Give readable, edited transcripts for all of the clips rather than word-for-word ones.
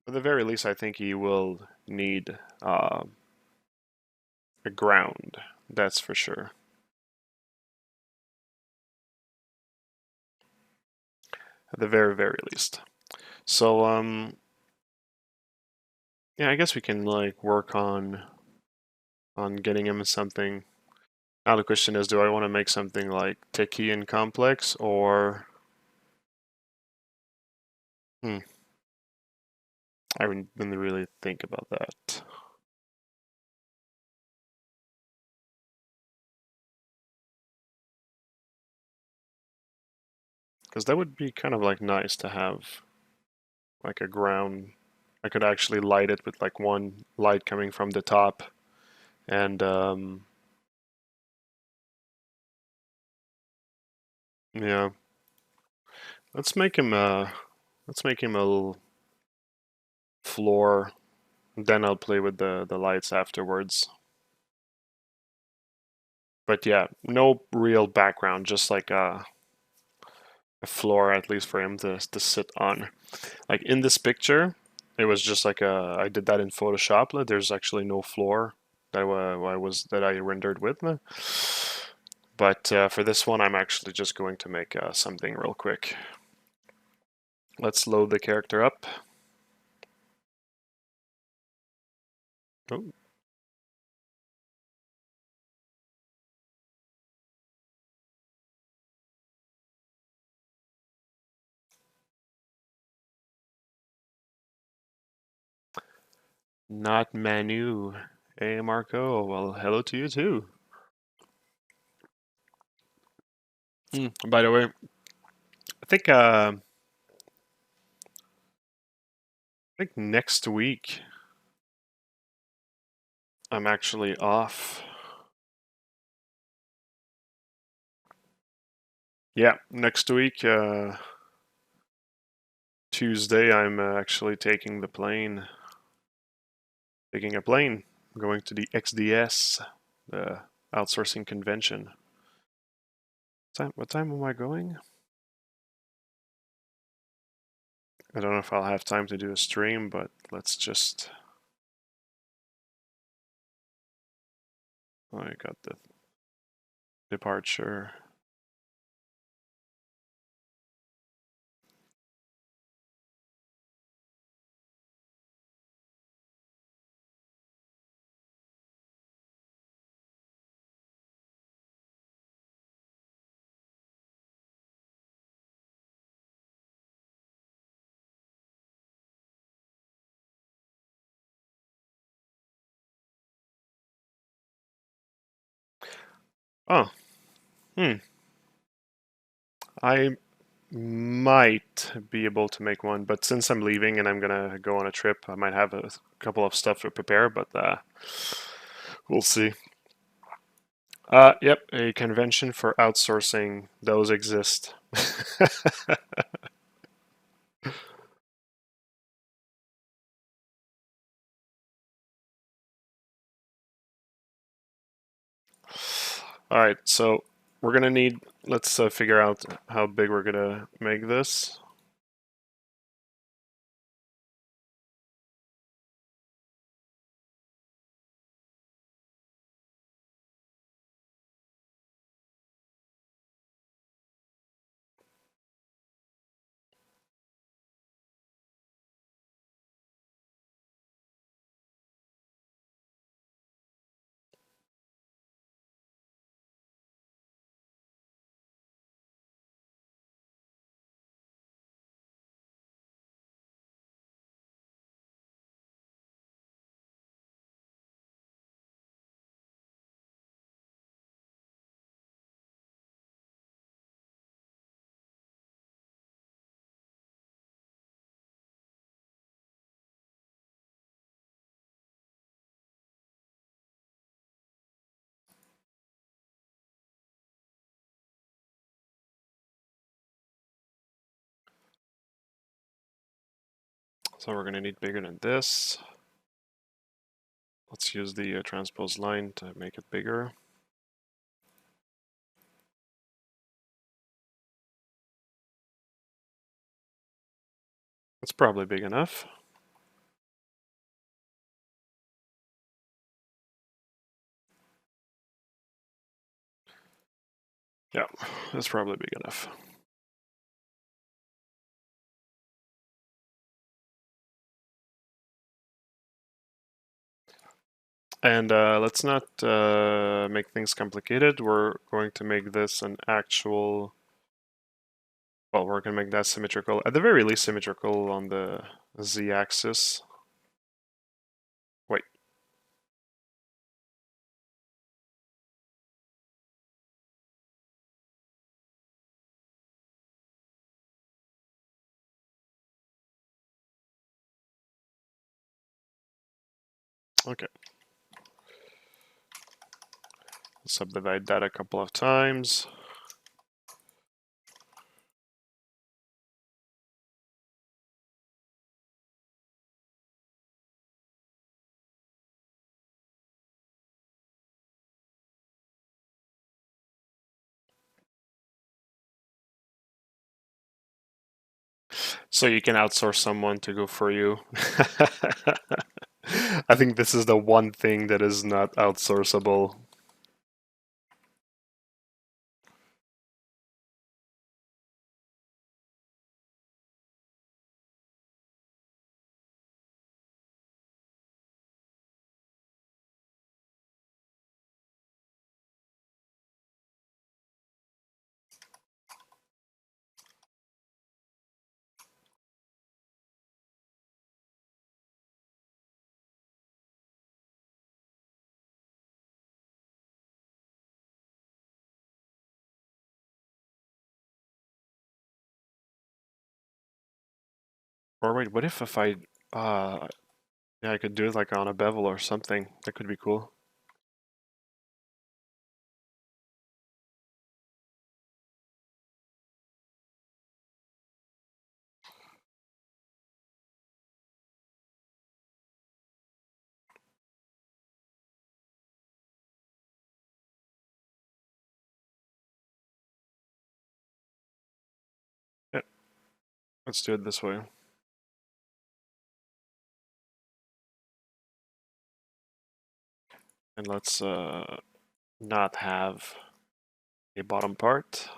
At the very least, I think he will need a ground. That's for sure. At the very, very least. So, yeah, I guess we can like work on getting him something. Now the question is, do I want to make something like techy and complex, or hmm, I didn't really think about that. Because that would be kind of like nice to have like a ground. I could actually light it with like one light coming from the top, and yeah, let's make him a little floor. Then I'll play with the lights afterwards. But yeah, no real background, just like a floor at least for him to sit on. Like in this picture, it was just like I did that in Photoshop. There's actually no floor that I rendered with me. But for this one, I'm actually just going to make something real quick. Let's load the character up. Oh. Not Manu. Hey Marco, well hello to you too. By the way, I think next week I'm actually off. Yeah, next week, Tuesday, I'm actually taking a plane, going to the XDS, the outsourcing convention. What time am I going? I don't know if I'll have time to do a stream, but let's just. Oh, I got the departure. Oh, hmm. I might be able to make one, but since I'm leaving and I'm gonna go on a trip, I might have a couple of stuff to prepare, but we'll see. Yep, a convention for outsourcing. Those exist. All right, so we're gonna need. Let's figure out how big we're gonna make this. So we're gonna need bigger than this. Let's use the transpose line to make it bigger. That's probably big enough. Yeah, that's probably big enough. And let's not make things complicated. We're going to make this an actual, well, we're going to make that symmetrical, at the very least symmetrical on the z-axis. Wait. Okay. Subdivide that a couple of times. So you can outsource someone to go for you. I think this is the one thing that is not outsourceable. Or wait, what if I, yeah, I could do it like on a bevel or something. That could be cool. Yeah, let's do it this way. And let's not have a bottom part.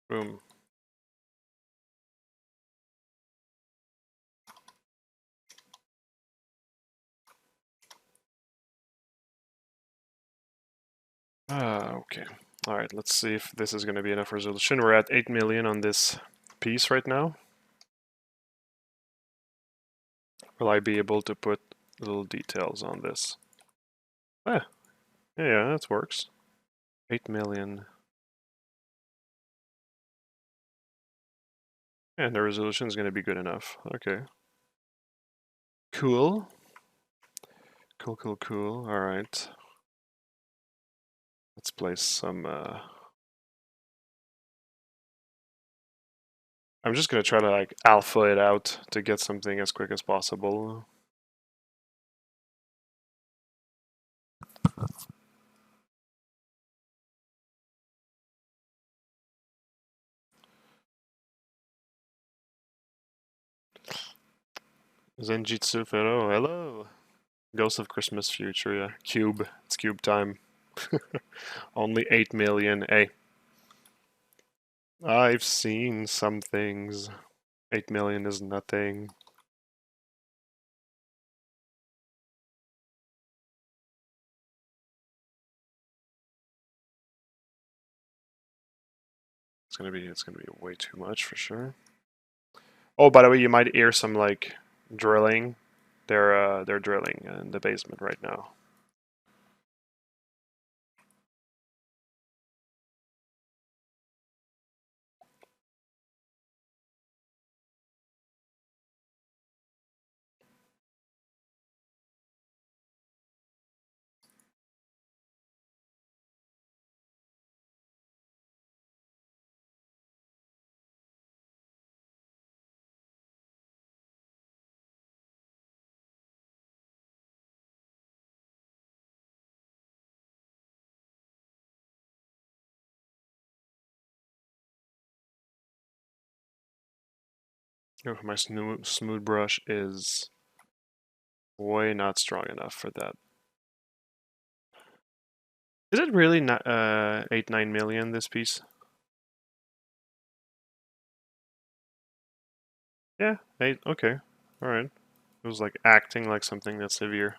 Boom. Okay. All right, let's see if this is going to be enough resolution. We're at 8 million on this piece right now. Will I be able to put little details on this? Ah, yeah, that works. 8 million. And the resolution is going to be good enough. Okay. Cool. Cool, cool, cool. All right. Let's place some... I'm just going to try to like alpha it out to get something as quick as possible. Zenjitsu Fero, hello! Ghost of Christmas Future, yeah. Cube. It's cube time. Only 8 million. Hey, I've seen some things. 8 million is nothing. It's gonna be way too much for sure. Oh, by the way, you might hear some like drilling. They're drilling in the basement right now. Oh, my smooth brush is way not strong enough for that. Is it really not 8-9 million this piece? Yeah, 8. Okay, all right. It was like acting like something that's severe.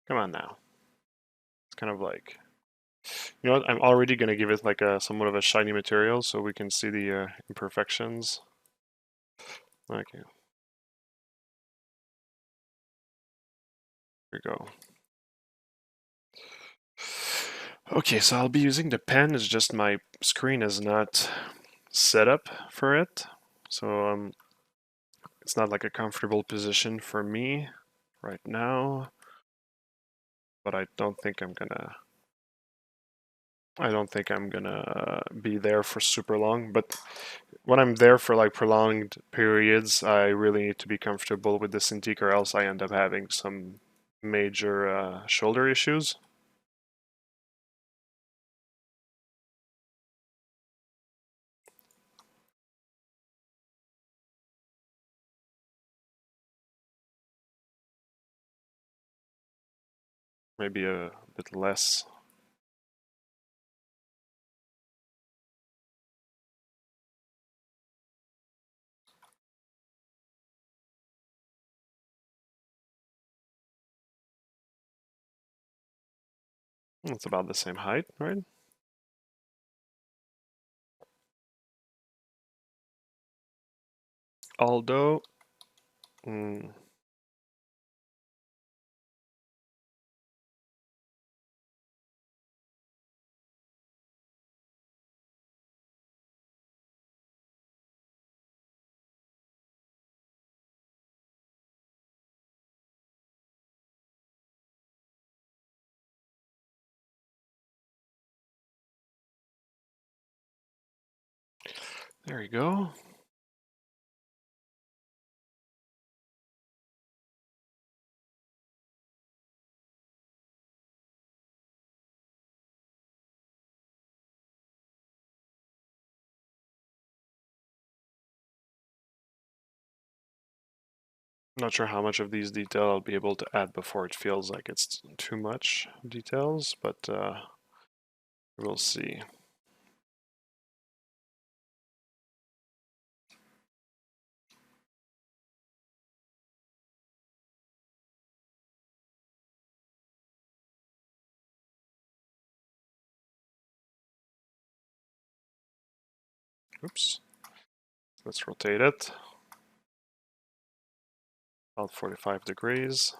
Come on now. It's kind of like, you know what? I'm already gonna give it like a somewhat of a shiny material so we can see the imperfections. Okay, here we go. Okay, so I'll be using the pen. It's just my screen is not set up for it, so it's not like a comfortable position for me right now. But I don't think I'm gonna be there for super long. But when I'm there for like prolonged periods, I really need to be comfortable with the Cintiq, or else I end up having some major shoulder issues. Maybe a bit less. It's about the same height, right? Although, mm, there you go. Not sure how much of these detail I'll be able to add before it feels like it's too much details, but we'll see. Oops. Let's rotate it. About 45 degrees.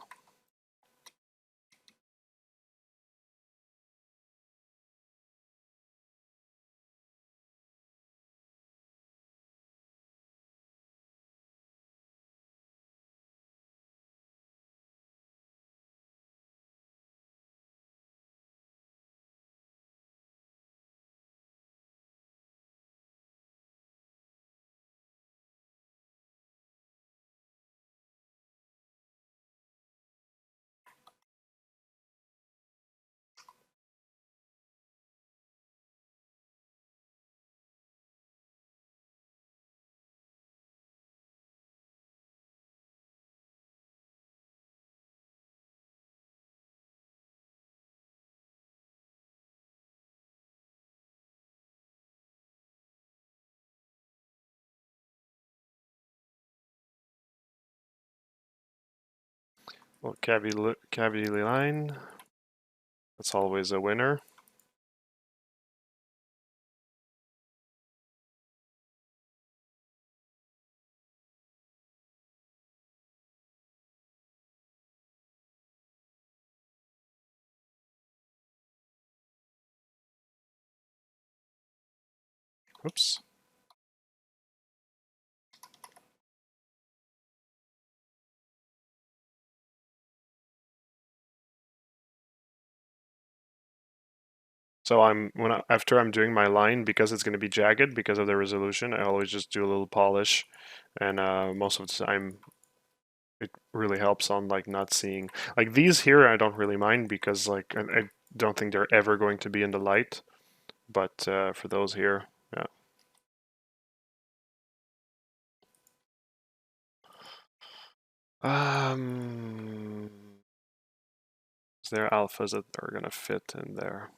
Well, cavity line. That's always a winner. Oops. So after I'm doing my line, because it's going to be jagged because of the resolution, I always just do a little polish, and most of the time it really helps on like not seeing like these here. I don't really mind because like I don't think they're ever going to be in the light, but for those here, yeah. Um, is there alphas that are gonna fit in there?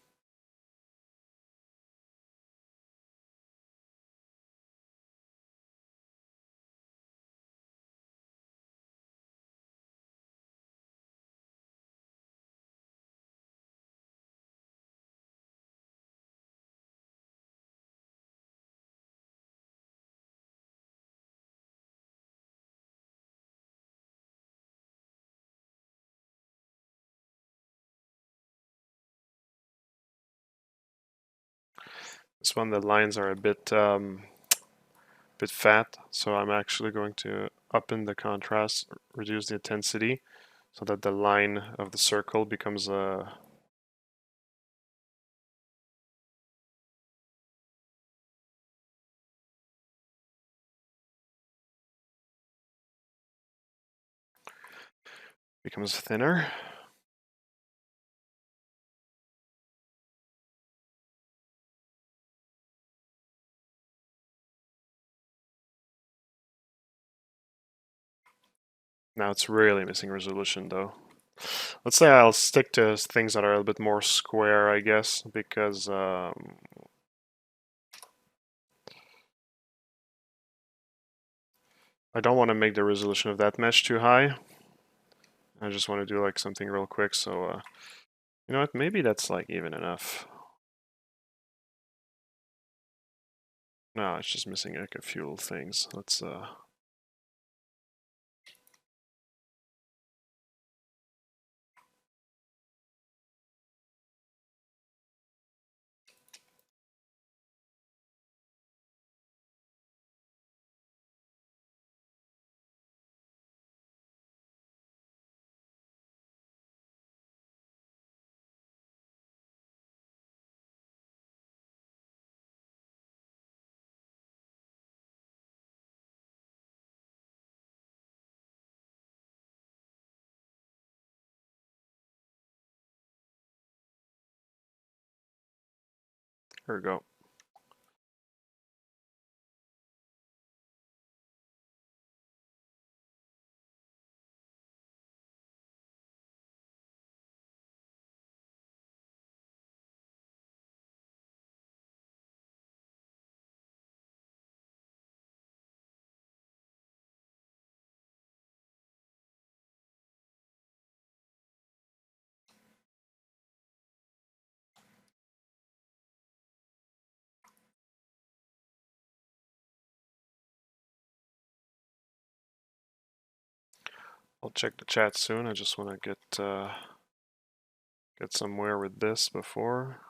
This one, the lines are a bit fat, so I'm actually going to up in the contrast, reduce the intensity, so that the line of the circle becomes thinner. Now it's really missing resolution though. Let's say I'll stick to things that are a little bit more square, I guess, because I don't want to make the resolution of that mesh too high. I just want to do like something real quick, so you know what, maybe that's like even enough. No, it's just missing like a few little things. Let's here we go. I'll check the chat soon. I just want to get somewhere with this before.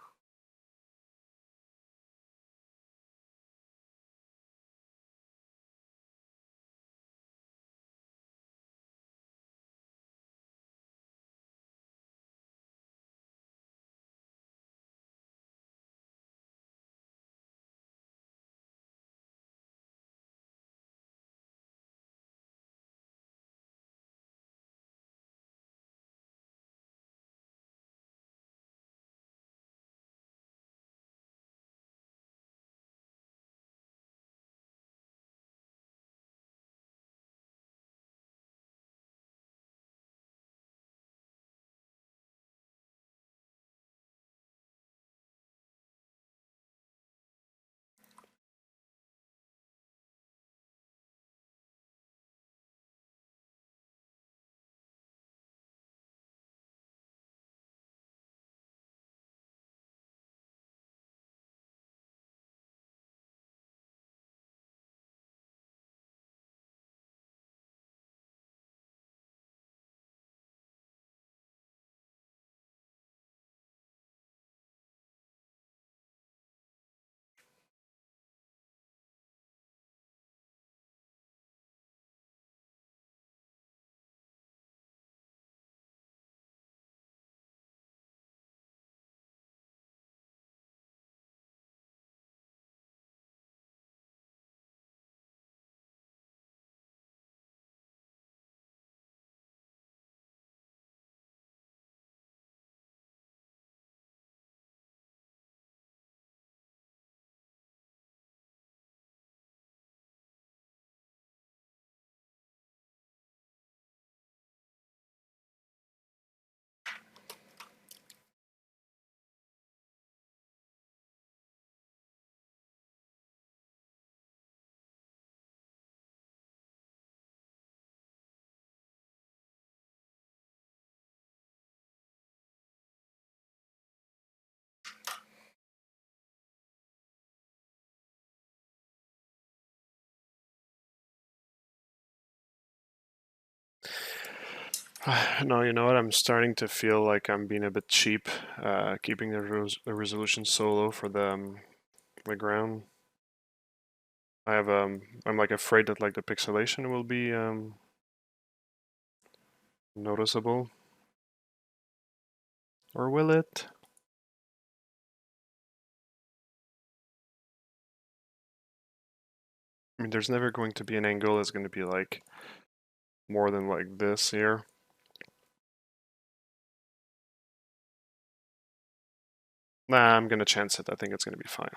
No, you know what? I'm starting to feel like I'm being a bit cheap, keeping the resolution so low for the ground. I'm like afraid that like the pixelation will be noticeable, or will it? I mean, there's never going to be an angle that's going to be like more than like this here. Nah, I'm gonna chance it. I think it's gonna be fine.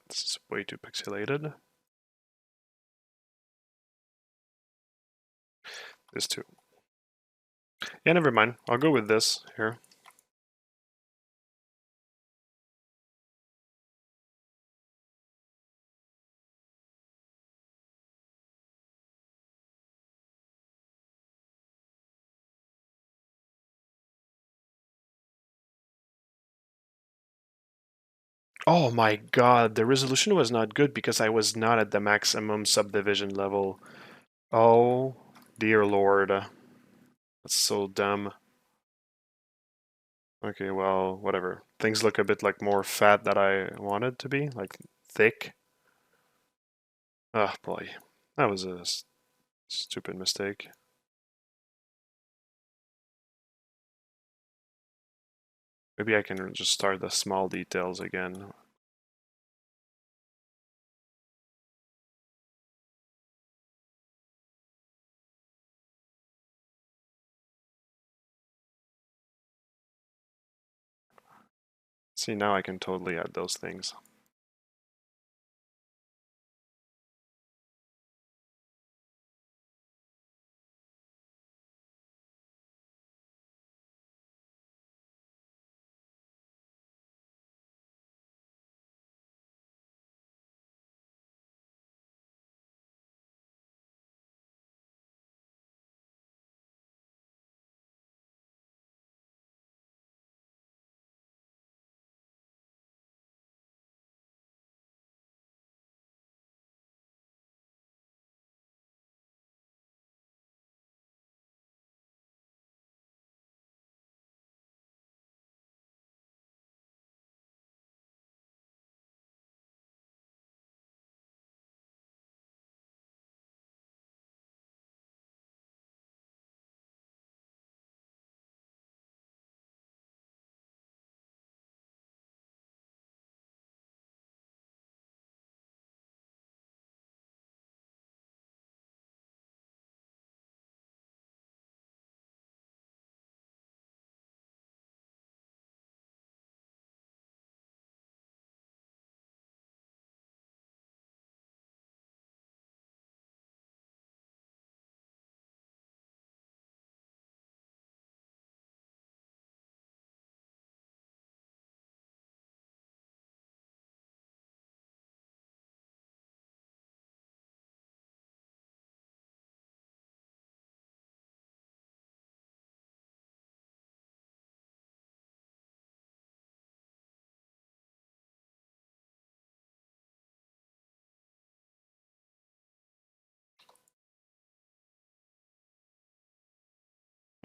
This is way too pixelated. This too. Yeah, never mind. I'll go with this here. Oh my god, the resolution was not good because I was not at the maximum subdivision level. Oh dear lord. That's so dumb. Okay, well, whatever. Things look a bit like more fat than I wanted to be, like thick. Oh boy, that was a stupid mistake. Maybe I can just start the small details again. See, now I can totally add those things.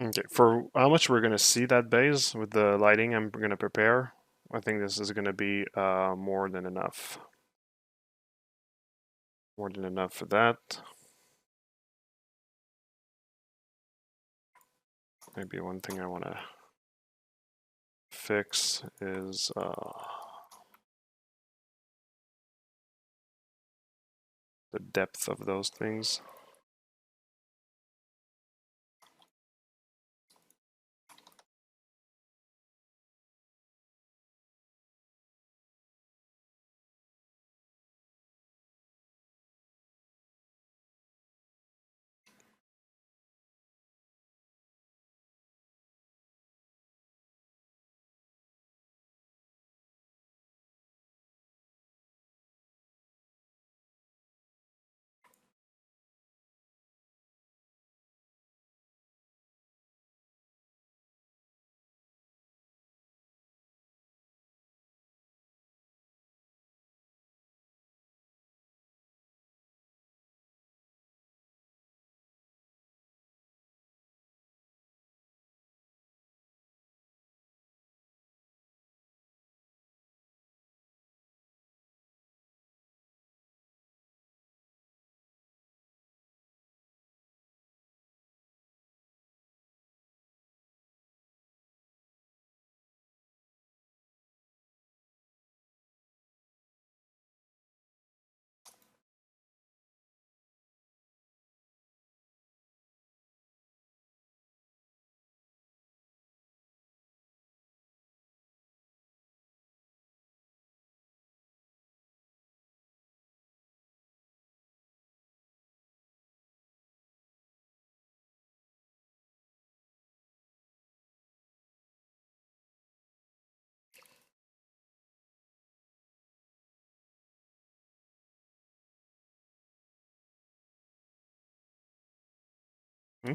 Okay, for how much we're gonna see that base with the lighting I'm gonna prepare, I think this is gonna be more than enough. More than enough for that. Maybe one thing I wanna fix is the depth of those things. Hmm?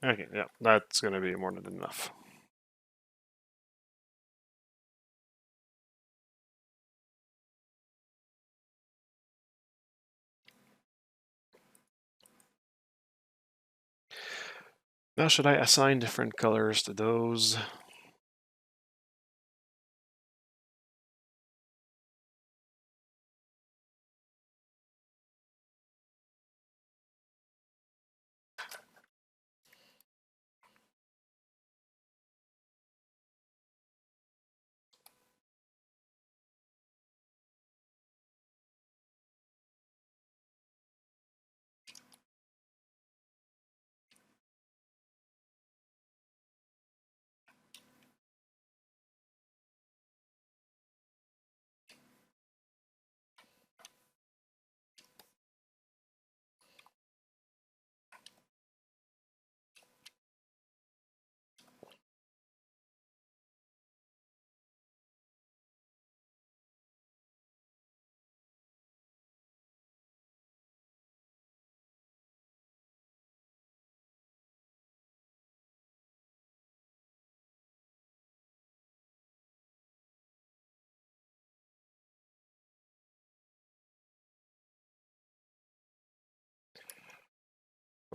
Okay, yeah, that's gonna be more than enough. Now, should I assign different colors to those?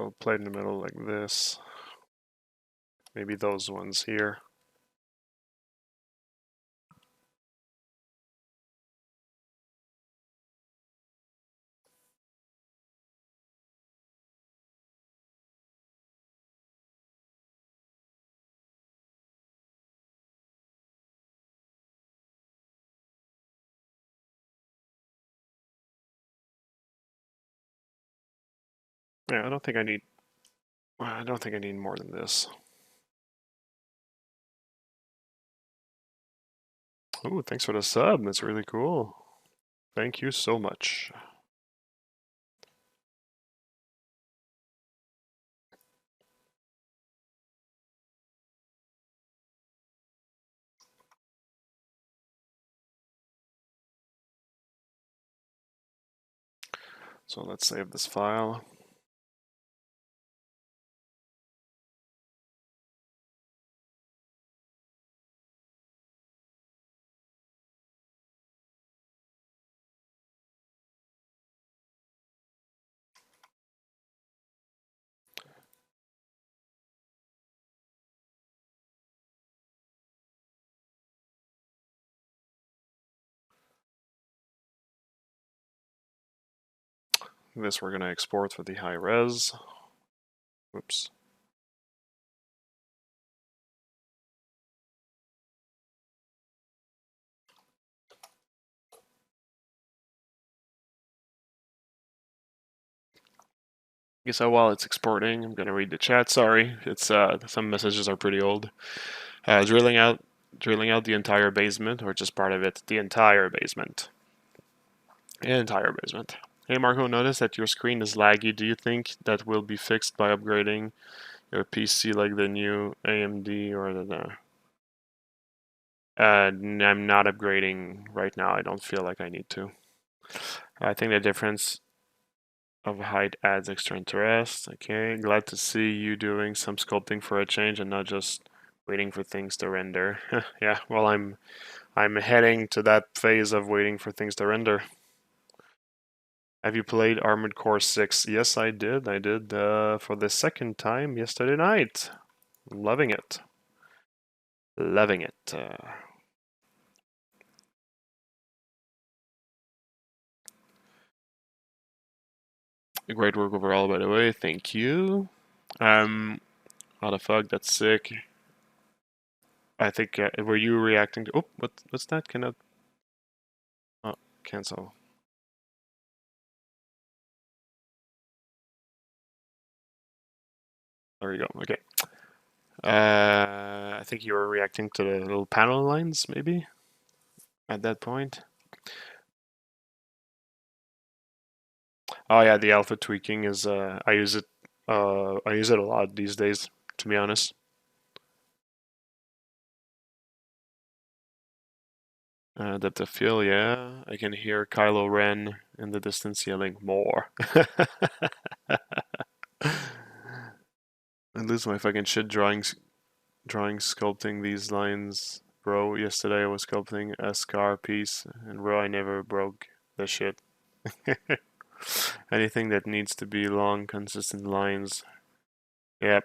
I'll play it in the middle like this. Maybe those ones here. Yeah, I don't think I need more than this. Oh, thanks for the sub. That's really cool. Thank you so much. So let's save this file. This we're going to export for the high res. Whoops. So while it's exporting, I'm going to read the chat. Sorry, it's some messages are pretty old. Drilling out the entire basement, or just part of it? The entire basement. Entire basement. Hey Marco, notice that your screen is laggy. Do you think that will be fixed by upgrading your PC like the new AMD or the? I'm not upgrading right now. I don't feel like I need to. I think the difference of height adds extra interest. Okay, glad to see you doing some sculpting for a change and not just waiting for things to render. Yeah, well, I'm heading to that phase of waiting for things to render. Have you played Armored Core 6? Yes, I did. I did for the second time yesterday night. Loving it. Loving it. Great work overall, by the way. Thank you. How the fuck? That's sick. I think, were you reacting to... Oh, what's that? Cannot... Oh, cancel. There we go. Okay. I think you were reacting to the little panel lines, maybe, at that point. Oh yeah, the alpha tweaking is I use it a lot these days, to be honest. Depth of field, yeah. I can hear Kylo Ren in the distance yelling more. I lose my fucking shit drawing sculpting these lines, bro. Yesterday I was sculpting a scar piece, and bro, I never broke the shit. Anything that needs to be long, consistent lines. Yeah,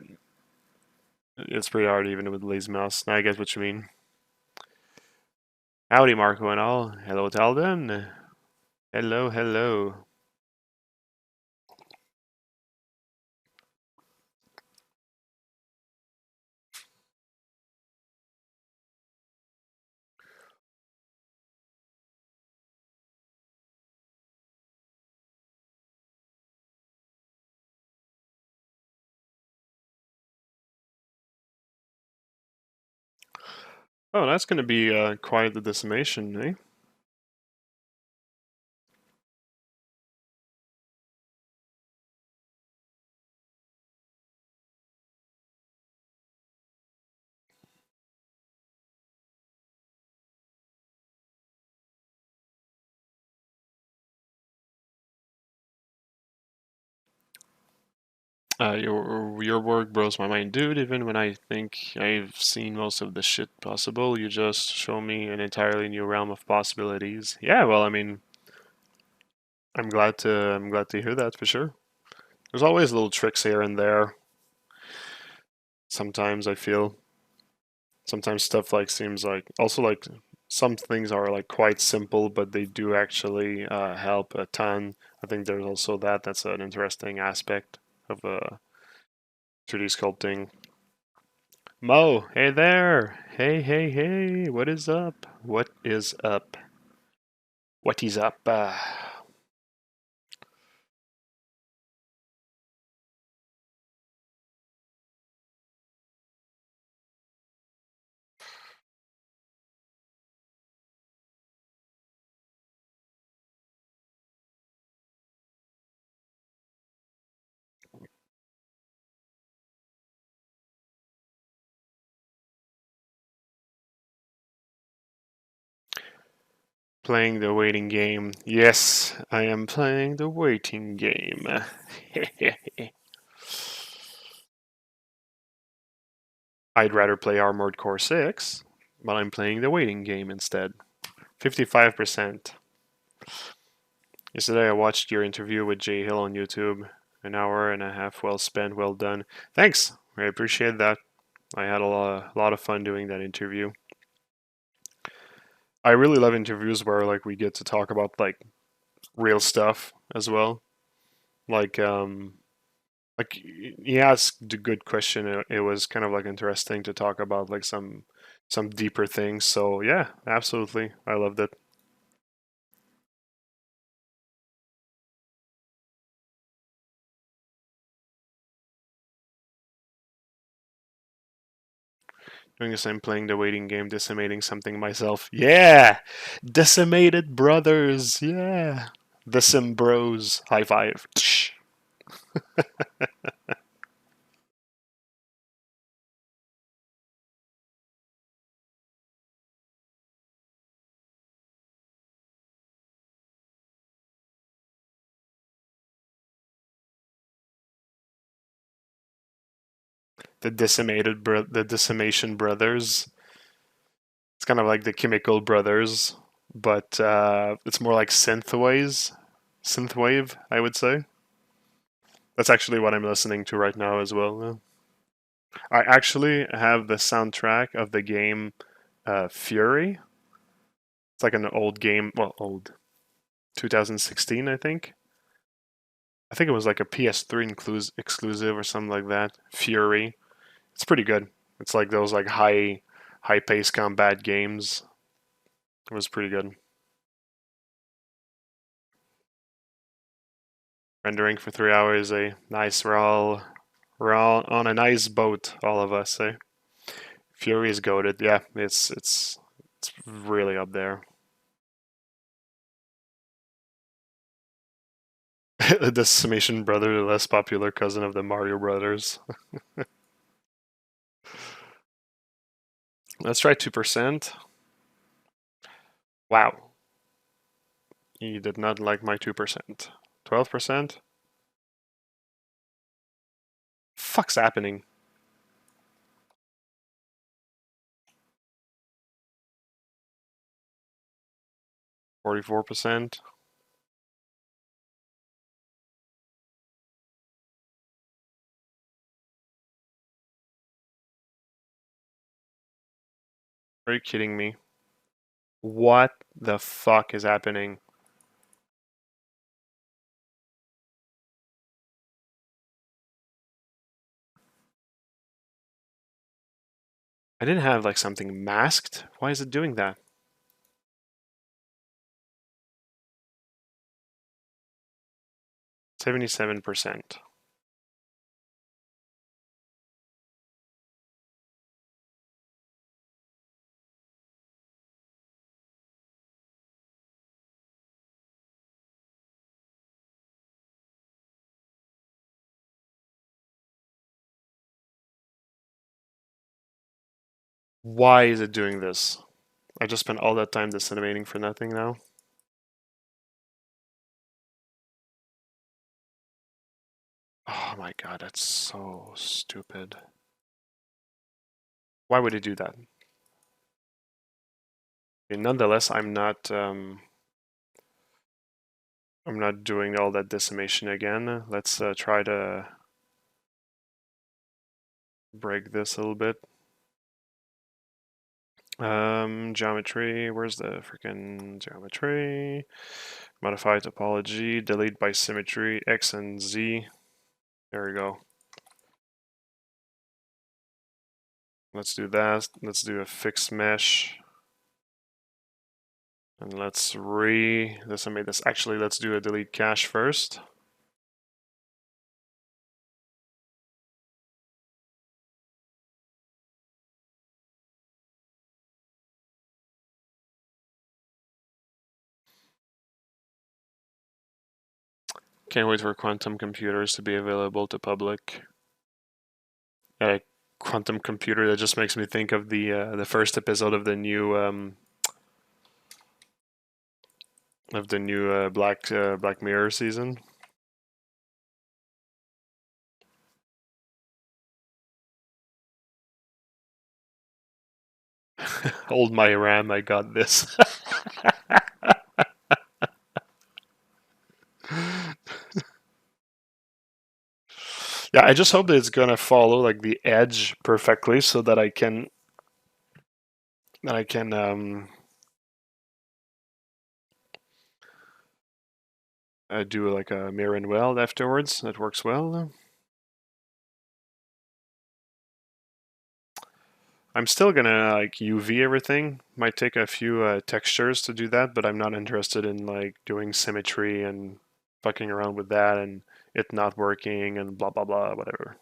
it's pretty hard even with lazy mouse. Now I get what you mean. Howdy, Marco and all. Hello, Talden. Hello, hello. Oh, that's going to be quite the decimation, eh? Your work blows my mind, dude. Even when I think I've seen most of the shit possible, you just show me an entirely new realm of possibilities. Yeah, well, I mean, I'm glad to hear that for sure. There's always little tricks here and there. Sometimes I feel sometimes stuff like seems like also like some things are like quite simple, but they do actually help a ton. I think there's also that's an interesting aspect of 3D sculpting. Mo, hey there. Hey, hey, hey. What is up? What is up? What is up? Playing the waiting game. Yes, I am playing the waiting game. I'd rather play Armored Core 6, but I'm playing the waiting game instead. 55%. Yesterday I watched your interview with Jay Hill on YouTube. An hour and a half well spent, well done. Thanks. I appreciate that. I had a lot of fun doing that interview. I really love interviews where like we get to talk about like real stuff as well. Like like he asked a good question. It was kind of like interesting to talk about like some deeper things. So yeah, absolutely. I loved it. Doing the same, playing the waiting game, decimating something myself. Yeah! Decimated brothers. Yeah. Decim bros. High five. The decimation brothers. It's kind of like the chemical brothers, but it's more like synthwave, I would say. That's actually what I'm listening to right now as well. Yeah. I actually have the soundtrack of the game Fury. It's like an old game, well, old 2016, I think. I think it was like a PS3 exclusive or something like that. Fury. It's pretty good. It's like those like high pace combat games. It was pretty good. Rendering for 3 hours. Nice. We're all on a nice boat. All of us. Fury is goated. Yeah, it's really up there. The Summation brother, the less popular cousin of the Mario brothers. Let's try 2%. Wow, he did not like my 2%. 12%? Fuck's happening? 44%? Are you kidding me? What the fuck is happening? I didn't have like something masked. Why is it doing that? 77%. Why is it doing this? I just spent all that time decimating for nothing now. Oh my god, that's so stupid. Why would it do that? Okay, nonetheless, I'm not I'm not doing all that decimation again. Let's try to break this a little bit. Geometry, where's the freaking geometry? Modify topology, delete by symmetry, X and Z. There we go. Let's do that. Let's do a fixed mesh. And let's decimate this. Actually, let's do a delete cache first. Can't wait for quantum computers to be available to public. A quantum computer, that just makes me think of the first episode of the new Black Mirror season. Hold my RAM, I got this. Yeah, I just hope that it's gonna follow like the edge perfectly so that I can do like a mirror and weld afterwards. That works well. I'm still gonna like UV everything. Might take a few textures to do that, but I'm not interested in like doing symmetry and fucking around with that and it not working and blah blah blah whatever.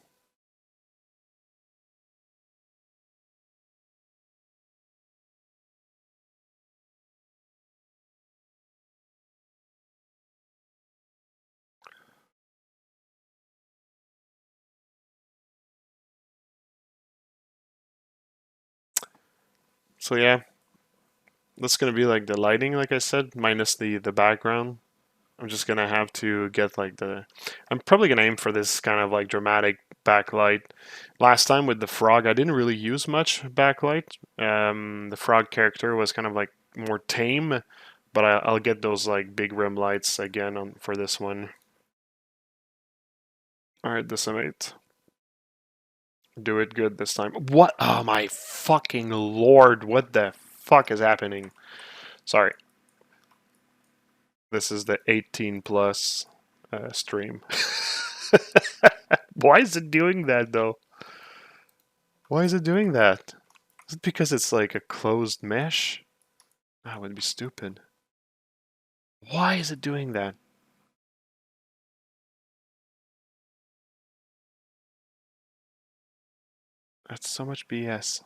So yeah, that's gonna be like the lighting, like I said, minus the background. I'm just gonna have to get like I'm probably gonna aim for this kind of like dramatic backlight. Last time with the frog, I didn't really use much backlight. The frog character was kind of like more tame, but I'll get those like big rim lights again for this one. All right, decimate. Do it good this time. What? Oh my fucking lord! What the fuck is happening? Sorry. This is the 18 plus stream. Why is it doing that though? Why is it doing that? Is it because it's like a closed mesh? That would be stupid. Why is it doing that? That's so much BS.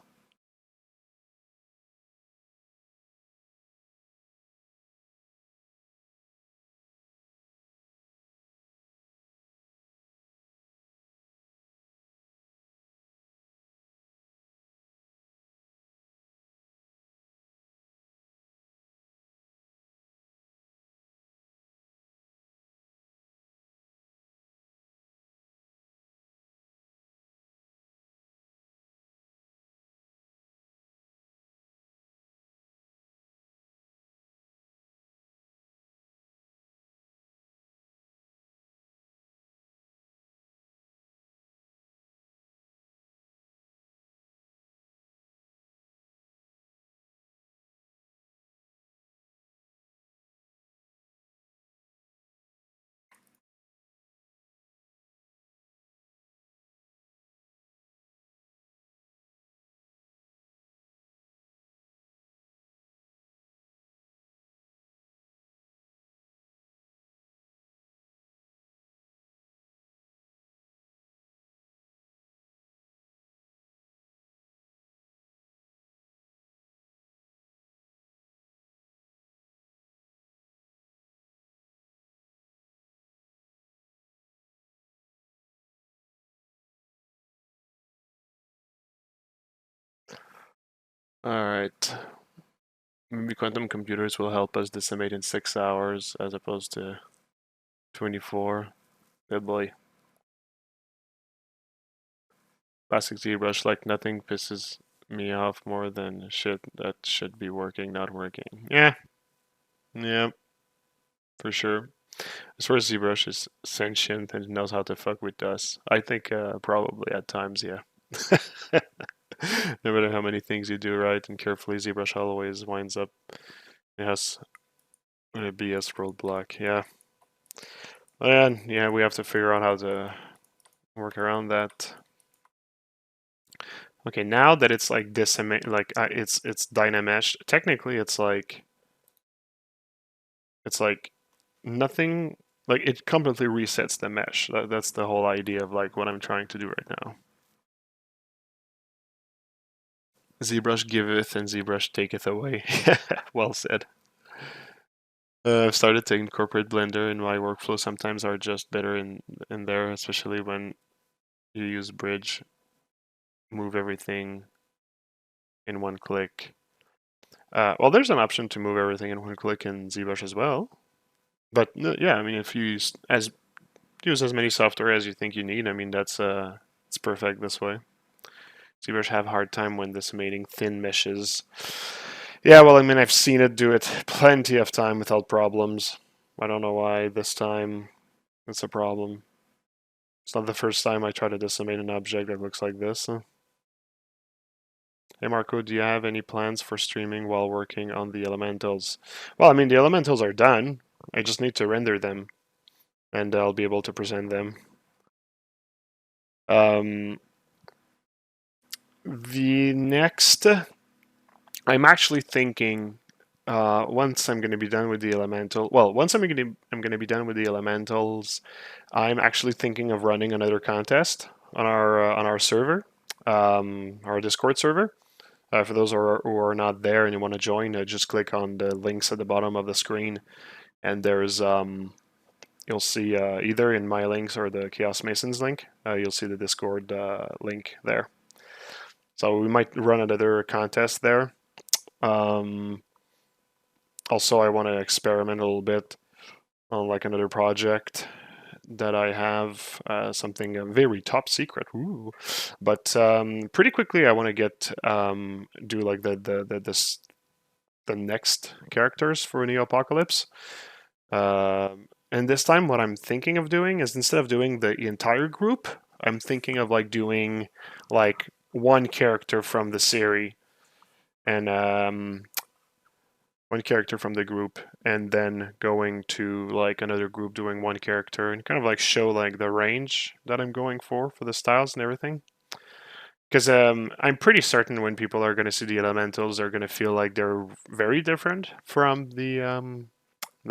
Alright. Maybe quantum computers will help us decimate in 6 hours as opposed to 24. Good boy. Classic ZBrush, like nothing pisses me off more than shit that should be working, not working. Yeah. Yeah, for sure. As far as ZBrush is sentient and knows how to fuck with us, I think probably at times, yeah. No matter how many things you do right and carefully, ZBrush always winds up yes a BS roadblock. Yeah, and yeah, we have to figure out how to work around that. Okay, now that it's like like it's Dynameshed. Technically, it's like nothing. Like it completely resets the mesh. That's the whole idea of like what I'm trying to do right now. ZBrush giveth and ZBrush taketh away. Well said. I've started to incorporate Blender in my workflow. Sometimes are just better in there, especially when you use Bridge. Move everything in one click. Well, there's an option to move everything in one click in ZBrush as well. But yeah, I mean, if you use as many software as you think you need, I mean, it's perfect this way. ZBrush have a hard time when decimating thin meshes. Yeah, well, I mean, I've seen it do it plenty of time without problems. I don't know why this time it's a problem. It's not the first time I try to decimate an object that looks like this. Hey Marco, do you have any plans for streaming while working on the elementals? Well, I mean, the elementals are done. I just need to render them, and I'll be able to present them. The next, I'm actually thinking, once I'm going to be done with the elemental, well, once I'm going to be done with the elementals, I'm actually thinking of running another contest on our server, our Discord server. For those who are not there and you want to join, just click on the links at the bottom of the screen, and there's you'll see either in my links or the Chaos Masons link, you'll see the Discord link there. So we might run another contest there. Also, I want to experiment a little bit on like another project that I have, something very top secret. Ooh. But pretty quickly, I want to get do like the next characters for Neo Apocalypse. And this time, what I'm thinking of doing is instead of doing the entire group, I'm thinking of like doing like one character from the series and one character from the group, and then going to like another group doing one character, and kind of like show like the range that I'm going for the styles and everything. Because I'm pretty certain when people are going to see the elementals, they're going to feel like they're very different from the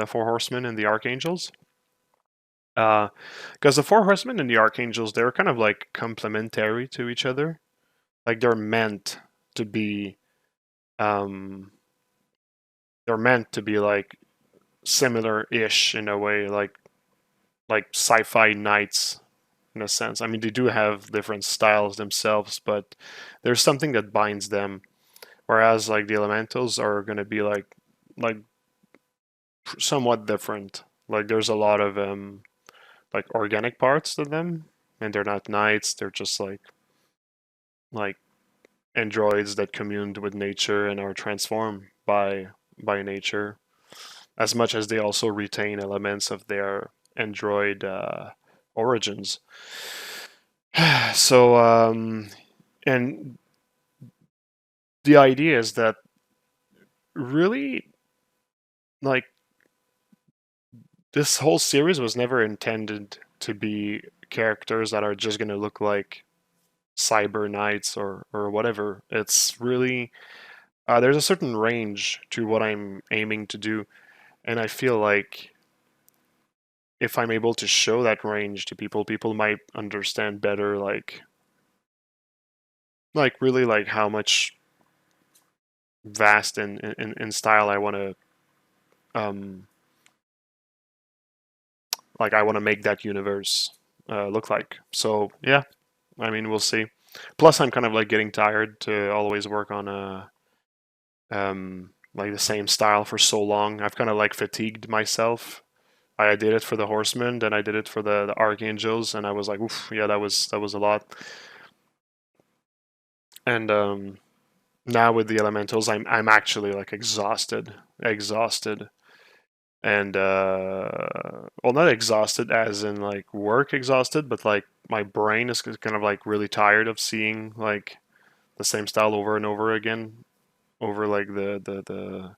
Four Horsemen and the Archangels. Because the Four Horsemen and the Archangels, they're kind of like complementary to each other. Like to be, um, they're meant to be like similar-ish in a way, like sci-fi knights in a sense. I mean, they do have different styles themselves, but there's something that binds them. Whereas like the elementals are going to be like somewhat different. Like there's a lot of like organic parts to them, and they're not knights. They're just like androids that communed with nature and are transformed by nature, as much as they also retain elements of their android origins. So and the idea is that really like this whole series was never intended to be characters that are just going to look like cyber knights or whatever. It's really there's a certain range to what I'm aiming to do, and I feel like if I'm able to show that range to people, people might understand better like really like how much vast in style I want to um like I want to make that universe look like. So yeah, I mean we'll see. Plus I'm kind of like getting tired to always work on a like the same style for so long. I've kind of like fatigued myself. I did it for the Horsemen, then I did it for the Archangels, and I was like, oof, yeah, that was a lot. And now with the Elementals, I'm actually like exhausted. and well, not exhausted as in like work exhausted, but like my brain is kind of like really tired of seeing like the same style over and over again over like the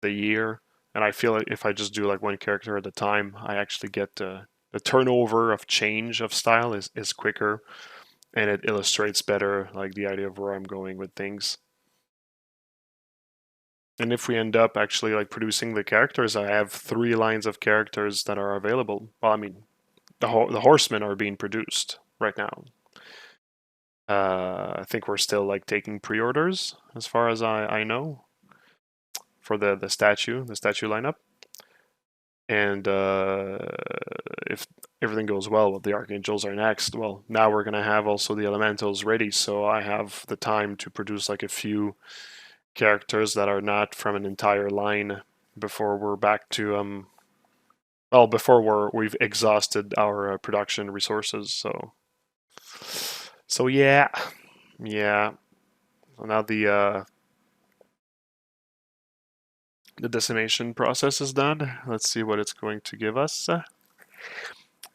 year. And I feel like if I just do like one character at a time, I actually get the turnover of change of style is quicker, and it illustrates better like the idea of where I'm going with things. And if we end up actually like producing the characters, I have 3 lines of characters that are available. Well, I mean, the horsemen are being produced right now. I think we're still like taking pre-orders as far as I know for the statue lineup. And if everything goes well, well, the archangels are next. Well, now we're gonna have also the elementals ready, so I have the time to produce like a few characters that are not from an entire line before we're back to well, before we've exhausted our production resources. So yeah, yeah. So now the decimation process is done. Let's see what it's going to give us.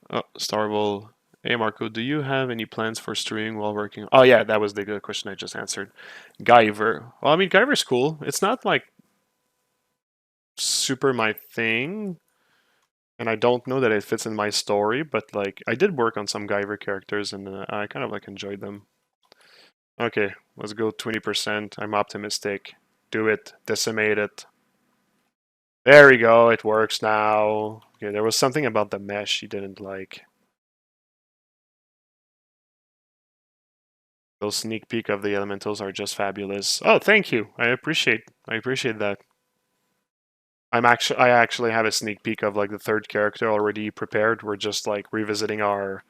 Oh, Starbull. Hey Marco, do you have any plans for streaming while working? Oh yeah, that was the question I just answered. Guyver. Well, I mean, Guyver's cool. It's not like super my thing, and I don't know that it fits in my story, but like I did work on some Guyver characters, and I kind of like enjoyed them. Okay, let's go 20%. I'm optimistic. Do it. Decimate it. There we go. It works now. Okay, there was something about the mesh he didn't like. Those sneak peek of the elementals are just fabulous. Oh, thank you. I appreciate that. I actually have a sneak peek of like the third character already prepared. We're just like revisiting our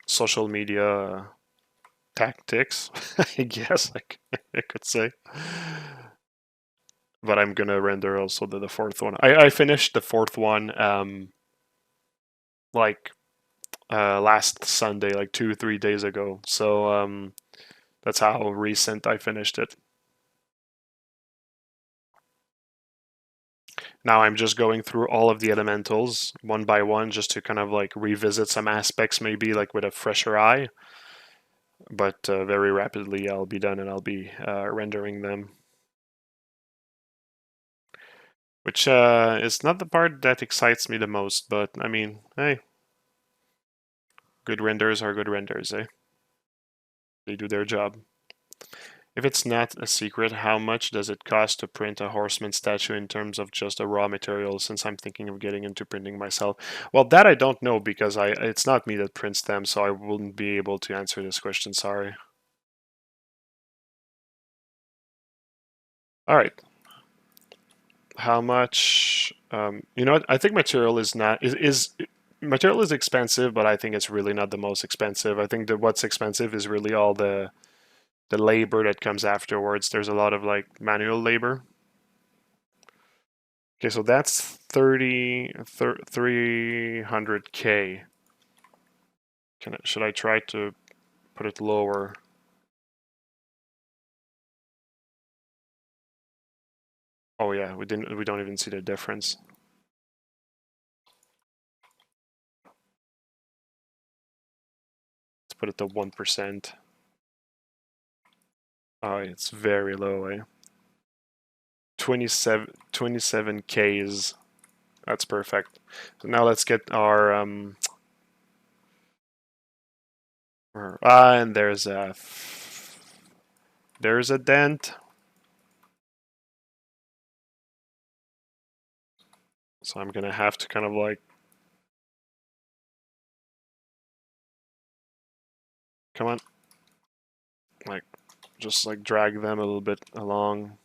social media tactics, I guess I could say. But I'm gonna render also the fourth one. I finished the fourth one like last Sunday, like 2 3 days ago. So that's how recent I finished it. Now I'm just going through all of the elementals one by one just to kind of like revisit some aspects maybe like with a fresher eye. But very rapidly I'll be done and I'll be rendering them. Which is not the part that excites me the most, but I mean, hey, good renders are good renders, eh? They do their job. If it's not a secret, how much does it cost to print a horseman statue in terms of just a raw material, since I'm thinking of getting into printing myself? Well, that I don't know because it's not me that prints them, so I wouldn't be able to answer this question, sorry. All right. How much you know what? I think material is not is material is expensive, but I think it's really not the most expensive. I think that what's expensive is really all the labor that comes afterwards. There's a lot of like manual labor. Okay, so that's 300K. Should I try to put it lower? Oh yeah, we don't even see the difference. Let's put it to 1%. Oh, it's very low, eh? 27K is that's perfect. So now let's get our and there's a dent. So I'm gonna have to kind of like come on, like just like drag them a little bit along.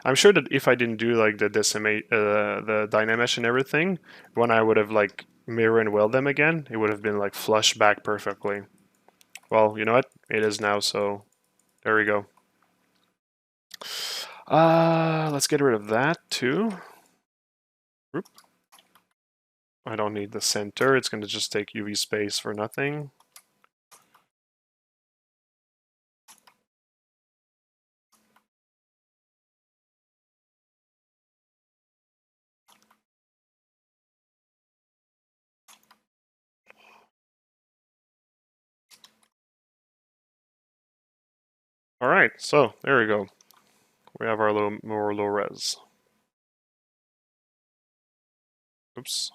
I'm sure that if I didn't do like the decimate, the dynamesh and everything, when I would have like mirror and weld them again, it would have been like flush back perfectly. Well, you know what? It is now, so there we go. Let's get rid of that too. Oop. I don't need the center. It's gonna just take UV space for nothing. All right, so there we go. We have our more low res. Oops.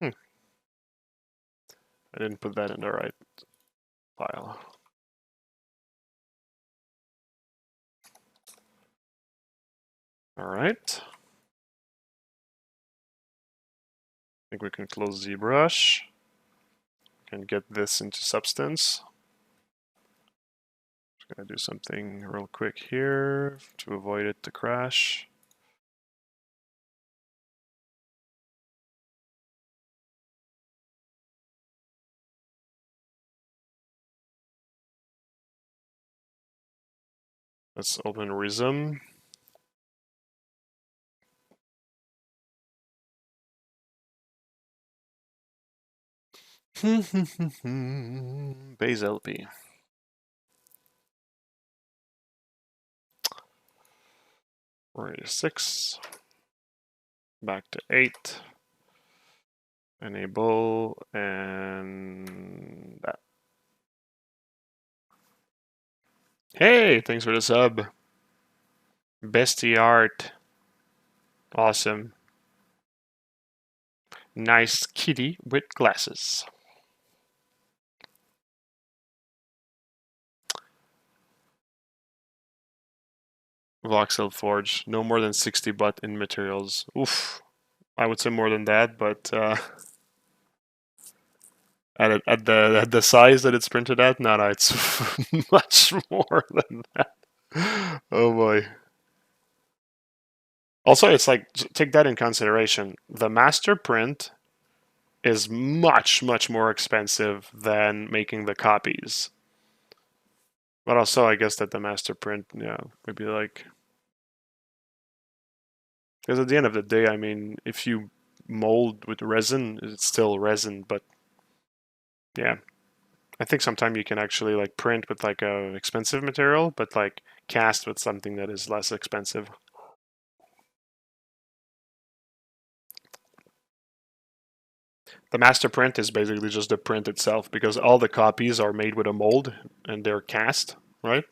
I didn't put that in the right file. All right. I think we can close ZBrush. Can get this into Substance. Just gonna do something real quick here to avoid it to crash. Let's open Resume. Base LP. We're at 6. Back to 8. Enable and that. Hey, thanks for the sub. Bestie art. Awesome. Nice kitty with glasses. Voxel Forge. No more than 60 baht in materials. Oof. I would say more than that, but at the size that it's printed at, no, it's much more than that. Oh boy. Also, it's like, take that in consideration. The master print is much, much more expensive than making the copies. But also, I guess that the master print, yeah, maybe like, because at the end of the day, I mean, if you mold with resin, it's still resin, but yeah. I think sometimes you can actually like print with like a expensive material, but like cast with something that is less expensive. The master print is basically just the print itself because all the copies are made with a mold and they're cast, right?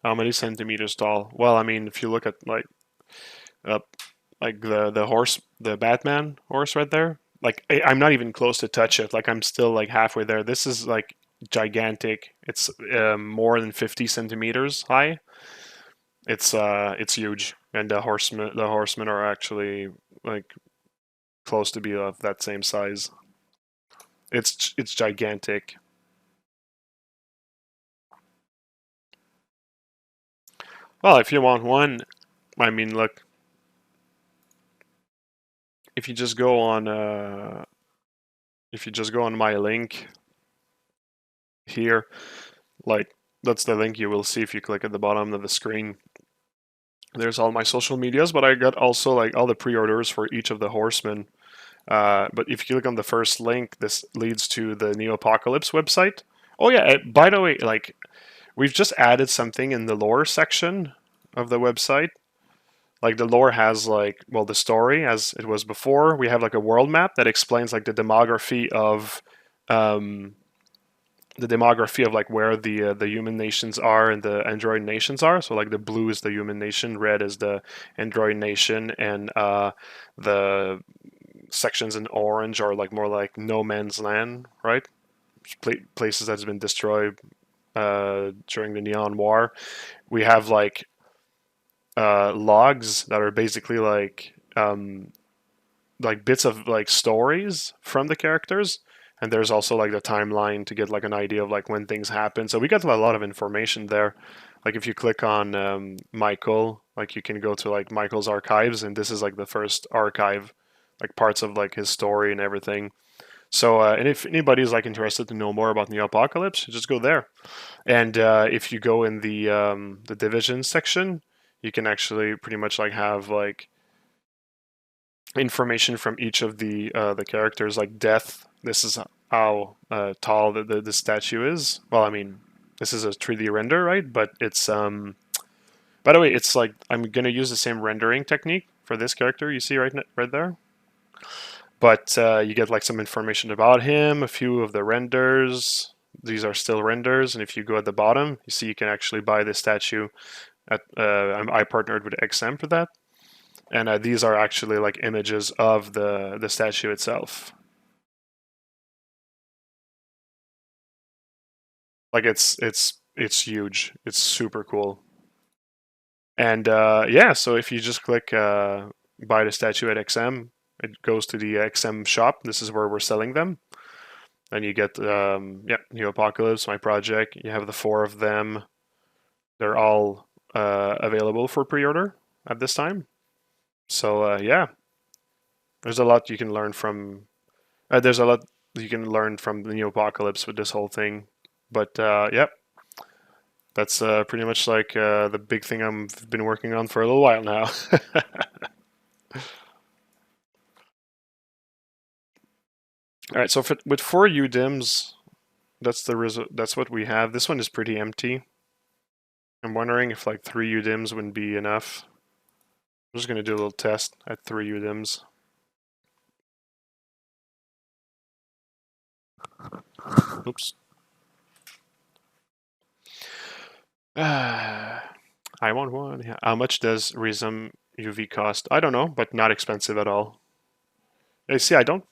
How many centimeters tall? Well, I mean, if you look at uh, like the horse, the Batman horse right there, like I'm not even close to touch it. Like I'm still like halfway there. This is like gigantic. It's more than 50 centimeters high. It's huge, and the horsemen are actually like close to be of that same size. It's gigantic. Well, if you want one, I mean, look, if you just go on if you just go on my link here, like that's the link you will see if you click at the bottom of the screen. There's all my social medias, but I got also like all the pre-orders for each of the horsemen. But if you click on the first link, this leads to the Neo Apocalypse website. Oh yeah, by the way, like we've just added something in the lore section of the website. Like the lore has like, well, the story as it was before. We have like a world map that explains like um, the demography of like where the human nations are and the android nations are. So like the blue is the human nation, red is the android nation, and the sections in orange are like more like no man's land, right? Places that's been destroyed during the Neon War. We have logs that are basically like bits of like stories from the characters, and there's also like the timeline to get like an idea of like when things happen. So we got a lot of information there. Like if you click on Michael, like you can go to like Michael's archives, and this is like the first archive, like parts of like his story and everything. So and if anybody's like interested to know more about Neo Apocalypse, just go there. And if you go in the division section, you can actually pretty much like have like information from each of the characters, like Death. This is how tall the statue is. Well, I mean, this is a 3D render, right? But it's By the way, it's like I'm gonna use the same rendering technique for this character you see right there. But you get like some information about him, a few of the renders. These are still renders, and if you go at the bottom, you see you can actually buy this statue. I partnered with XM for that, and these are actually like images of the statue itself. Like it's huge. It's super cool. And yeah, so if you just click buy the statue at XM, it goes to the XM shop. This is where we're selling them. And you get yeah, New Apocalypse, my project. You have the 4 of them. They're all available for pre-order at this time. So yeah, there's a lot you can learn from. There's a lot you can learn from the New Apocalypse with this whole thing. But yep, that's pretty much like the big thing I've been working on for a little while now. All right, so with 4 UDIMs, that's what we have. This one is pretty empty. I'm wondering if like 3 UDIMs wouldn't be enough. I'm just gonna do a little test at 3 UDIMs. Oops. I want one. Yeah. How much does Realism UV cost? I don't know, but not expensive at all. You see, I don't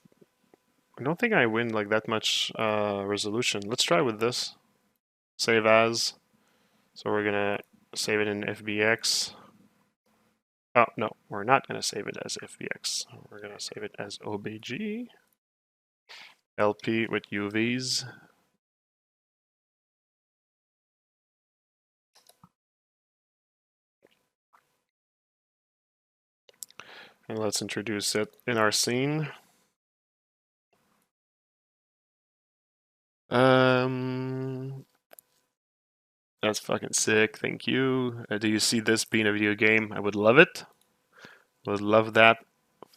think I win like that much resolution. Let's try with this. Save as. So we're gonna save it in FBX. Oh no, we're not gonna save it as FBX. We're gonna save it as OBJ. LP with UVs. And let's introduce it in our scene. That's fucking sick. Thank you. Do you see this being a video game? I would love it. Would love that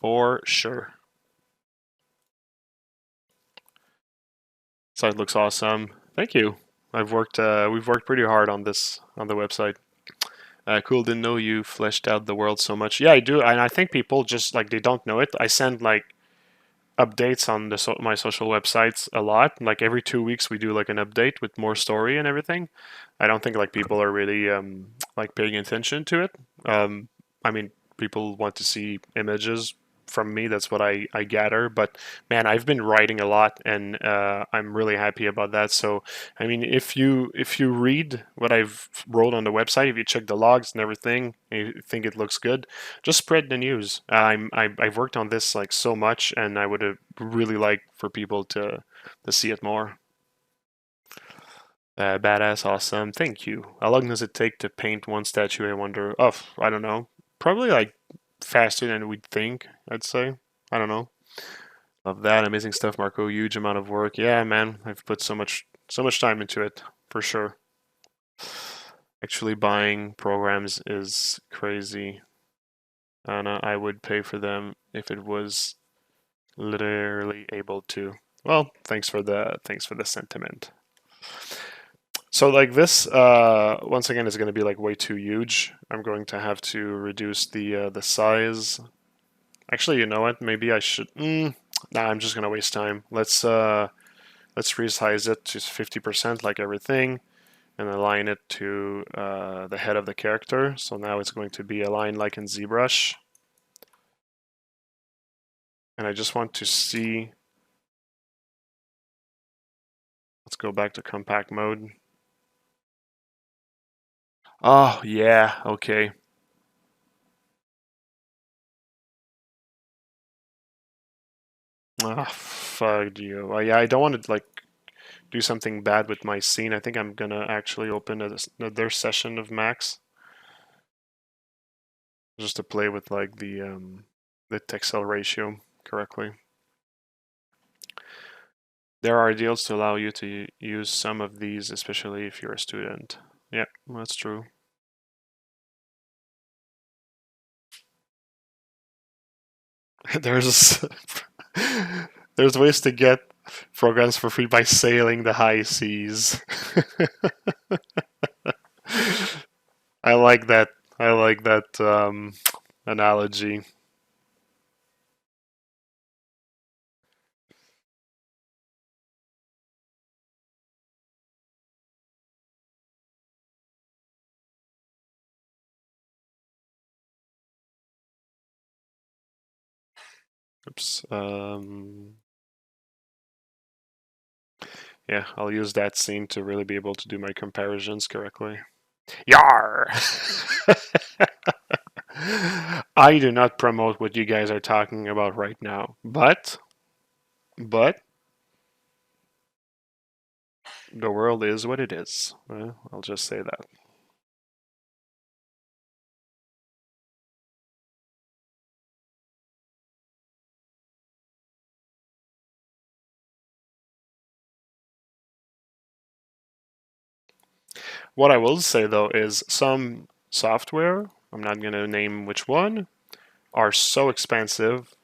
for sure. Site looks awesome. Thank you. We've worked pretty hard on this on the website. Cool. Didn't know you fleshed out the world so much. Yeah, I do, and I think people just like they don't know it. I send like updates on my social websites a lot. Like every 2 weeks, we do like an update with more story and everything. I don't think like people are really like paying attention to it. I mean, people want to see images from me. That's what I gather. But man, I've been writing a lot, and I'm really happy about that. So I mean, if you read what I've wrote on the website, if you check the logs and everything, and you think it looks good, just spread the news. I've worked on this like so much, and I would have really liked for people to see it more. Badass, awesome. Thank you. How long does it take to paint one statue? I wonder. Oh, I don't know. Probably like faster than we'd think, I'd say. I don't know. Love that. Amazing stuff, Marco. Huge amount of work. Yeah, man. I've put so much time into it, for sure. Actually buying programs is crazy. And I would pay for them if it was literally able to. Well, thanks for the sentiment. So like this, once again, is going to be like way too huge. I'm going to have to reduce the size. Actually, you know what? Maybe I should. Nah, I'm just gonna waste time. Let's resize it to 50% like everything, and align it to the head of the character. So now it's going to be aligned like in Zbrush. And I just want to see. Let's go back to compact mode. Oh, yeah, okay. Ah, fuck you. Yeah, I don't want to like do something bad with my scene. I think I'm gonna actually open another session of Max just to play with like the texel ratio correctly. There are deals to allow you to use some of these, especially if you're a student. Yeah, that's true. There's there's ways to get programs for free by sailing the high seas. I like that. I like that analogy. Oops. Yeah, I'll use that scene to really be able to do my comparisons correctly. Yar! I do not promote what you guys are talking about right now, but the world is what it is. I'll just say that. What I will say though is some software, I'm not going to name which one, are so expensive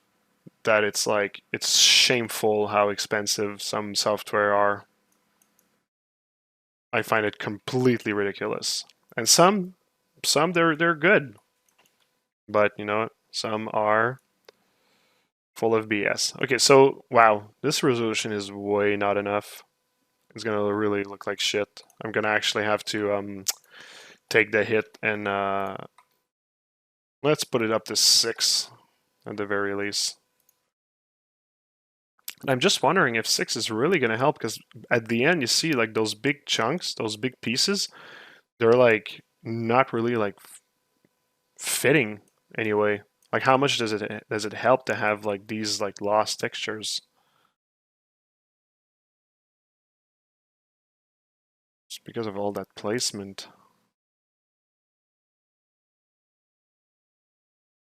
that it's like it's shameful how expensive some software are. I find it completely ridiculous. And some they're good, but you know, some are full of BS. Okay, so wow, this resolution is way not enough. It's gonna really look like shit. I'm gonna actually have to take the hit and let's put it up to 6 at the very least. And I'm just wondering if 6 is really gonna help because at the end you see like those big chunks, those big pieces, they're like not really like fitting anyway. Like how much does it help to have like these like lost textures? Just because of all that placement.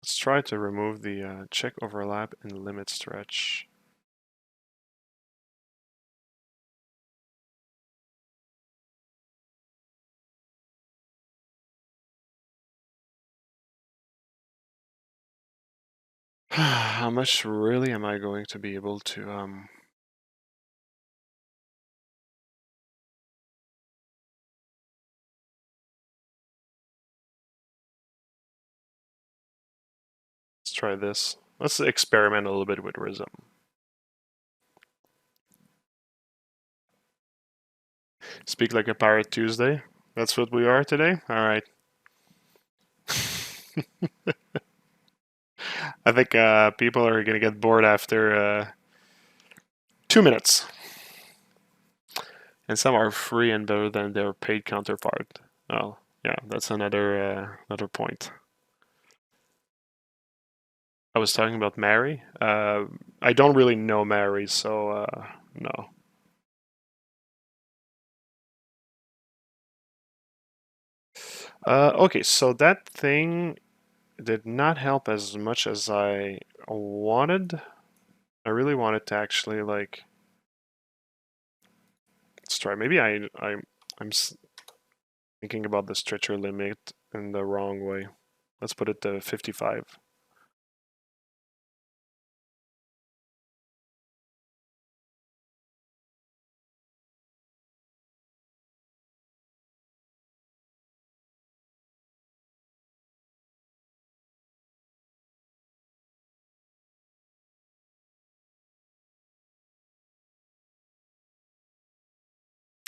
Let's try to remove the check overlap and limit stretch. How much really am I going to be able to let's try this. Let's experiment a little bit with Rhythm. Speak like a pirate Tuesday. That's what we are today? Alright. I think people are gonna get bored after 2 minutes. And some are free and better than their paid counterpart. Oh, yeah, that's another point. I was talking about Mary. I don't really know Mary, so no. Okay, so that thing did not help as much as I wanted. I really wanted to actually like. Let's try. Maybe I'm thinking about the stretcher limit in the wrong way. Let's put it to 55.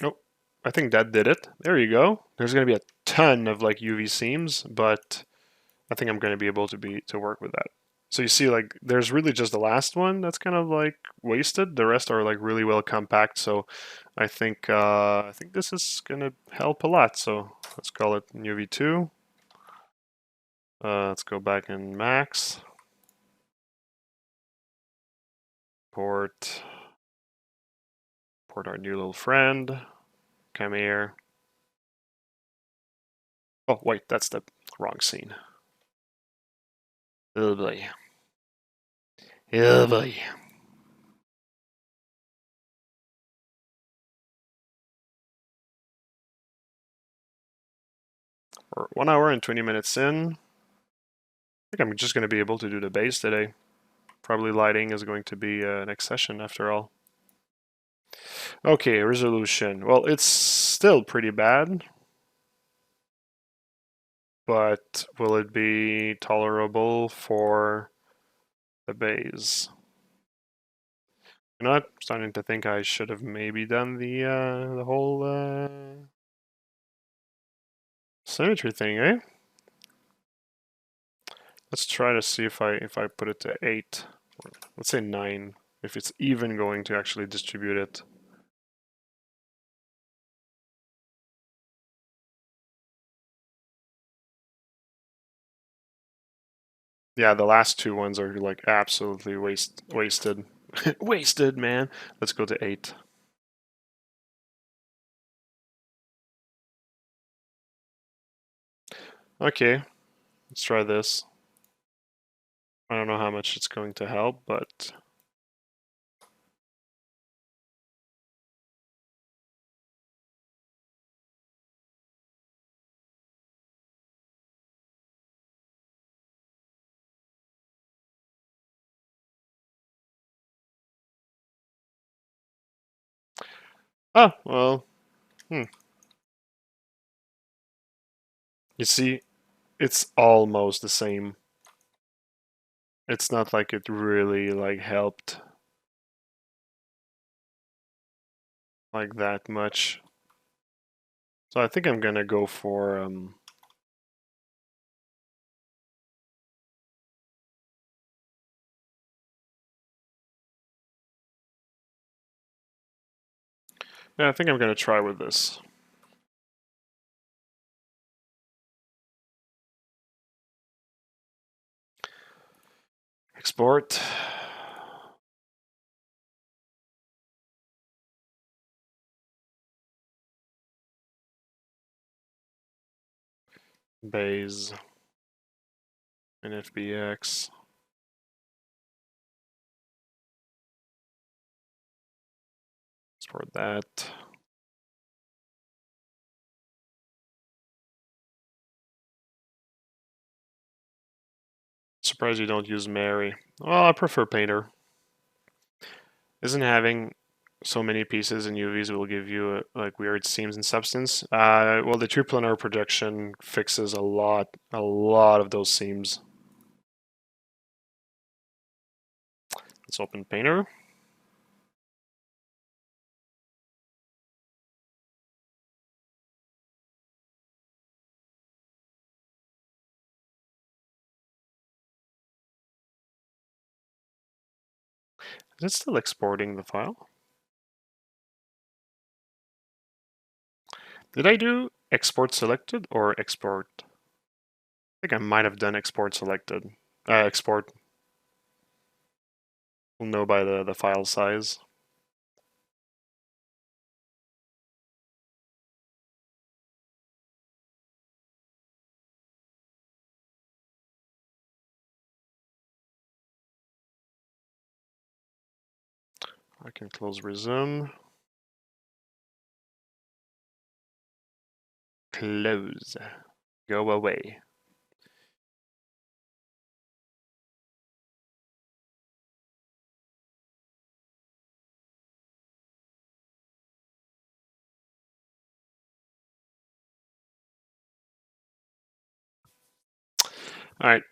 Oh, I think that did it. There you go. There's gonna be a ton of like UV seams, but I think I'm gonna be able to work with that. So you see, like, there's really just the last one that's kind of like wasted. The rest are like really well compact. So I think this is gonna help a lot. So let's call it UV2. Let's go back in max. Port our new little friend. Come here. Oh wait, that's the wrong scene. Oh boy. Oh boy. We're 1 hour and 20 minutes in. I think I'm just going to be able to do the base today. Probably lighting is going to be next session after all. Okay, resolution. Well, it's still pretty bad. but will it be tolerable for the base? You know what? I'm starting to think I should have maybe done the whole symmetry thing, eh? Let's try to see if I put it to 8, or let's say 9, if it's even going to actually distribute it. Yeah, the last two ones are like absolutely wasted. Wasted, man. Let's go to 8. Okay, let's try this. I don't know how much it's going to help, but oh, well, you see, it's almost the same. It's not like it really like helped like that much. So I think I'm gonna go for yeah, I think I'm gonna try with this. Export. Base. NFBX. Export that. Surprised you don't use Mary. Well, I prefer Painter. Isn't having so many pieces in UVs will give you like weird seams and substance? Well, the true planar projection fixes a lot of those seams. Let's open Painter. Is it still exporting the file? Did I do export selected or export? I think I might have done export selected. Export. We'll know by the file size. I can close resume. Close. Go away. Alright.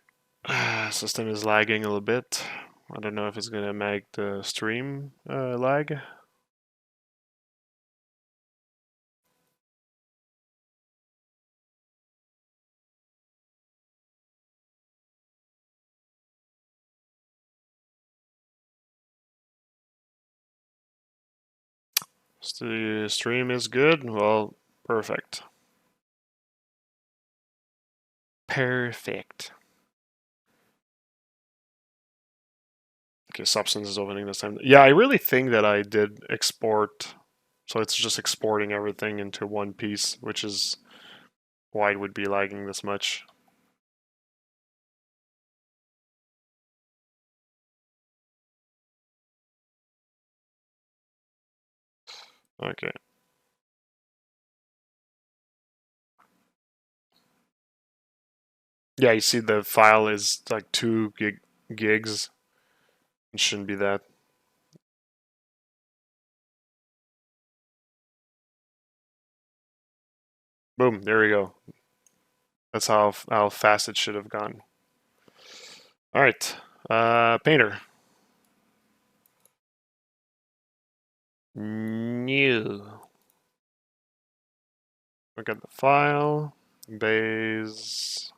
System is lagging a little bit. I don't know if it's gonna make the stream lag. The stream is good. Well, perfect. Perfect. Okay, Substance is opening this time. Yeah, I really think that I did export. So it's just exporting everything into one piece, which is why it would be lagging this much. Okay. Yeah, you see the file is like 2 gigs. It shouldn't be that. Boom, there we go. That's how fast it should have gone. All right, Painter. New. Look at the file. Base.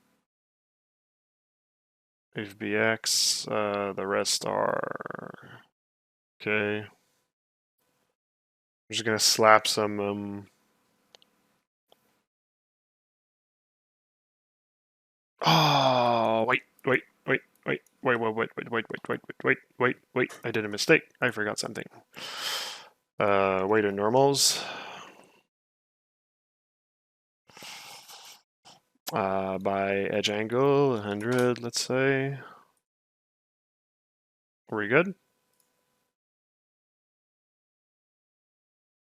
HBX. The rest are okay. I'm just gonna slap some. Oh, wait. I did a mistake. I forgot something. Weight and normals. By edge angle, 100, let's say. Are we good?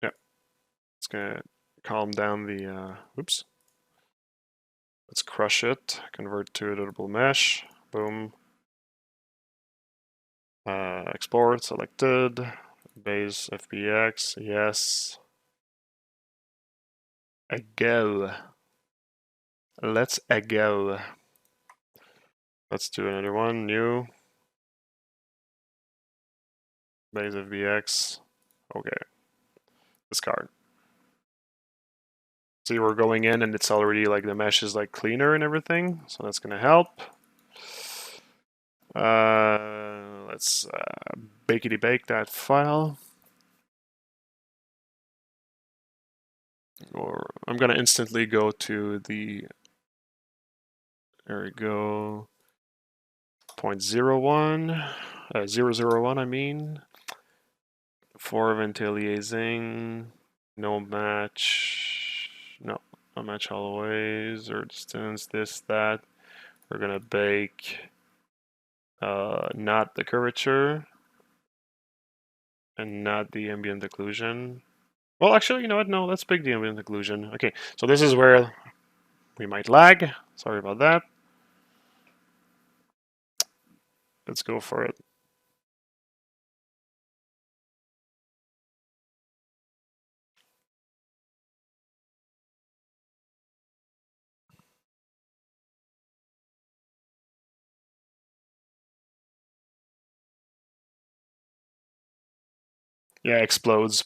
Yep. It's gonna calm down the, oops. Let's crush it, convert to editable mesh, boom. Export, selected, base FBX, yes. A go. Let's a go. Let's do another one, new. Base FBX, okay. Discard. See, we're going in and it's already like the mesh is like cleaner and everything, so that's gonna help. Let's bakety bake that file. Or I'm gonna instantly go to the, there we go, 0.01, 001 I mean. For ventilating, no match, no match always, or distance, this, that. We're gonna bake not the curvature and not the ambient occlusion. Well, actually, you know what? No, let's pick the ambient occlusion. Okay, so this is where we might lag. Sorry about that. Let's go for it. Yeah, explodes.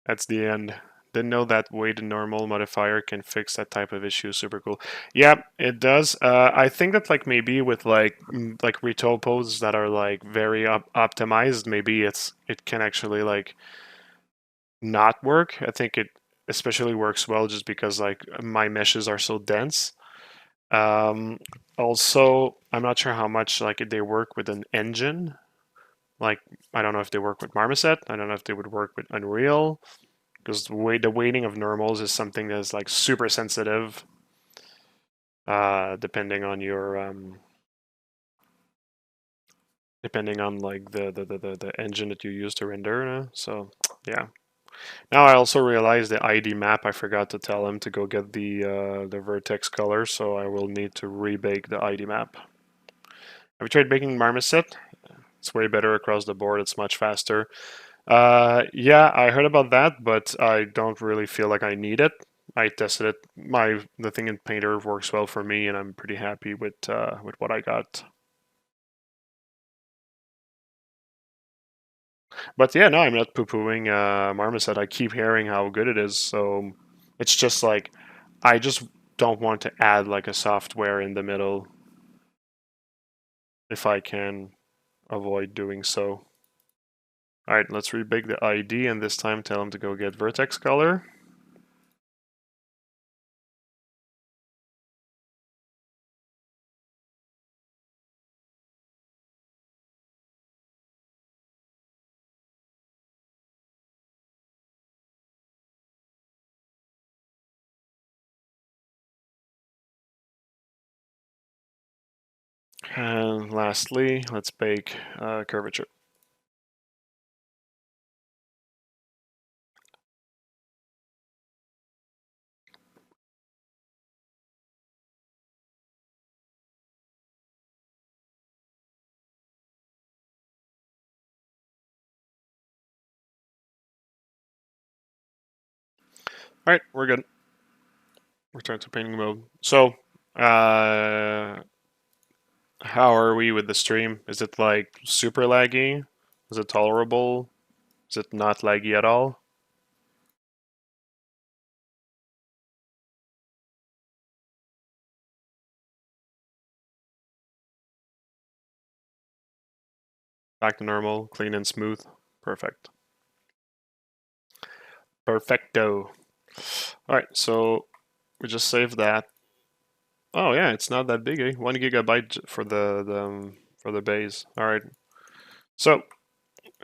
That's the end. Didn't know that weight and normal modifier can fix that type of issue. Super cool. Yeah, it does. I think that like maybe with like retopos that are like very optimized, maybe it can actually like not work. I think it especially works well just because like my meshes are so dense. Um, Also, I'm not sure how much like they work with an engine. Like I don't know if they work with Marmoset. I don't know if they would work with Unreal because the weighting of normals is something that's like super sensitive, depending on your depending on like the engine that you use to render. So yeah. Now I also realized the ID map. I forgot to tell him to go get the vertex color, so I will need to rebake the ID map. Have you tried baking Marmoset? It's way better across the board. It's much faster. Yeah, I heard about that, but I don't really feel like I need it. I tested it. The thing in Painter works well for me, and I'm pretty happy with what I got. But yeah, no, I'm not poo-pooing Marmoset. I keep hearing how good it is, so it's just like I just don't want to add like a software in the middle if I can avoid doing so. All right, let's rebake the ID, and this time tell him to go get vertex color. And lastly, let's bake curvature. All right, we're good. return to painting mode. So, how are we with the stream? Is it like super laggy? Is it tolerable? Is it not laggy at all? Back to normal, clean and smooth. Perfect. Perfecto. All right, so we just saved that. Oh yeah, it's not that big, eh? 1 GB for the base. All right. So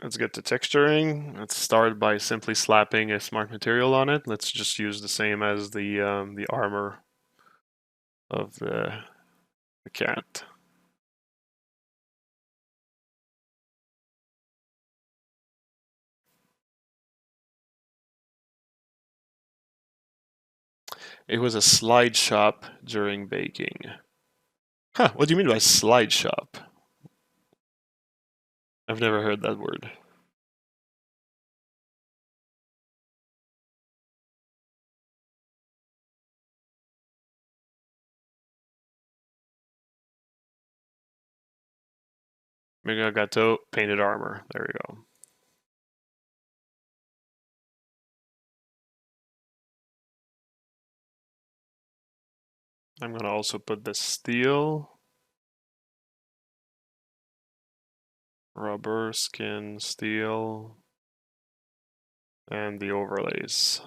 let's get to texturing. Let's start by simply slapping a smart material on it. Let's just use the same as the armor of the cat. It was a slide shop during baking. Huh, what do you mean by slide shop? I've never heard that word. Mega Gato painted armor. There we go. I'm gonna also put the steel, rubber, skin, steel, and the overlays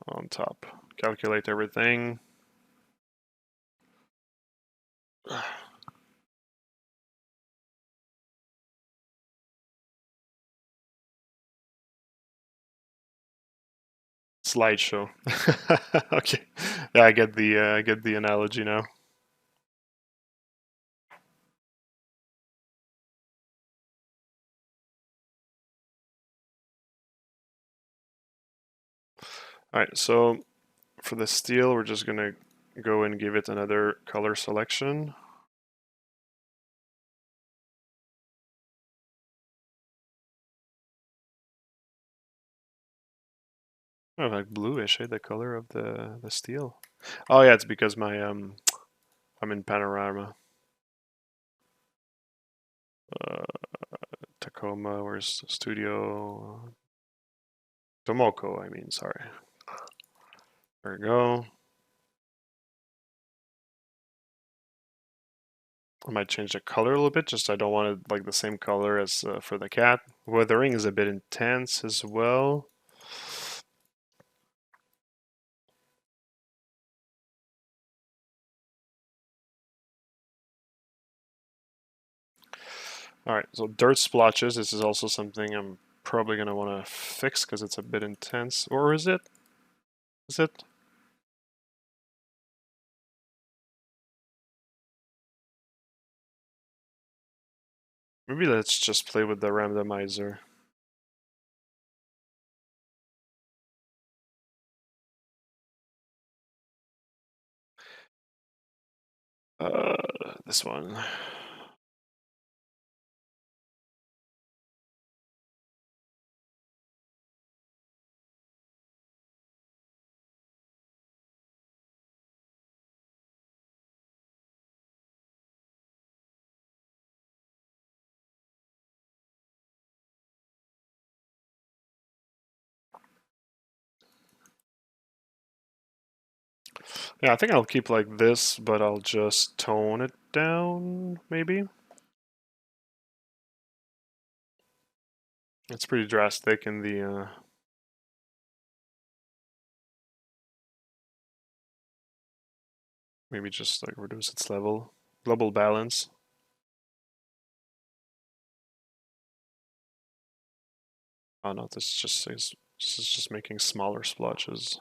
on top. Calculate everything. Slideshow. Okay, yeah, I get the analogy now. All right, so for the steel, we're just gonna go and give it another color selection. Oh, like bluish, eh? The color of the steel. Oh yeah, it's because my I'm in panorama. Uh, Tacoma, where's the studio? Tomoko, I mean, sorry. There we go. I might change the color a little bit, just I don't want it like the same color as for the cat. Weathering is a bit intense as well. All right, so dirt splotches. This is also something I'm probably gonna want to fix because it's a bit intense. Or is it? Is it? Maybe let's just play with the randomizer. This one. Yeah, I think I'll keep like this, but I'll just tone it down, maybe. It's pretty drastic in the maybe just like reduce its level. Global balance. Oh no, this is just making smaller splotches.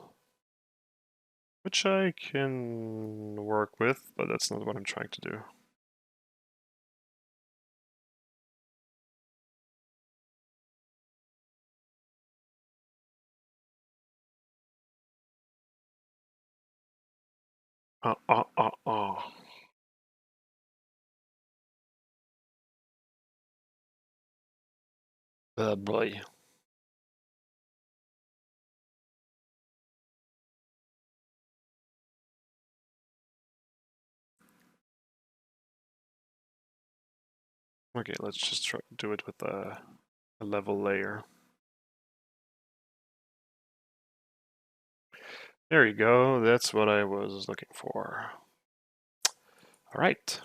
Which I can work with, but that's not what I'm trying to do. Oh. Oh boy. Okay, let's just try to do it with a level layer. There you go, that's what I was looking for. All right.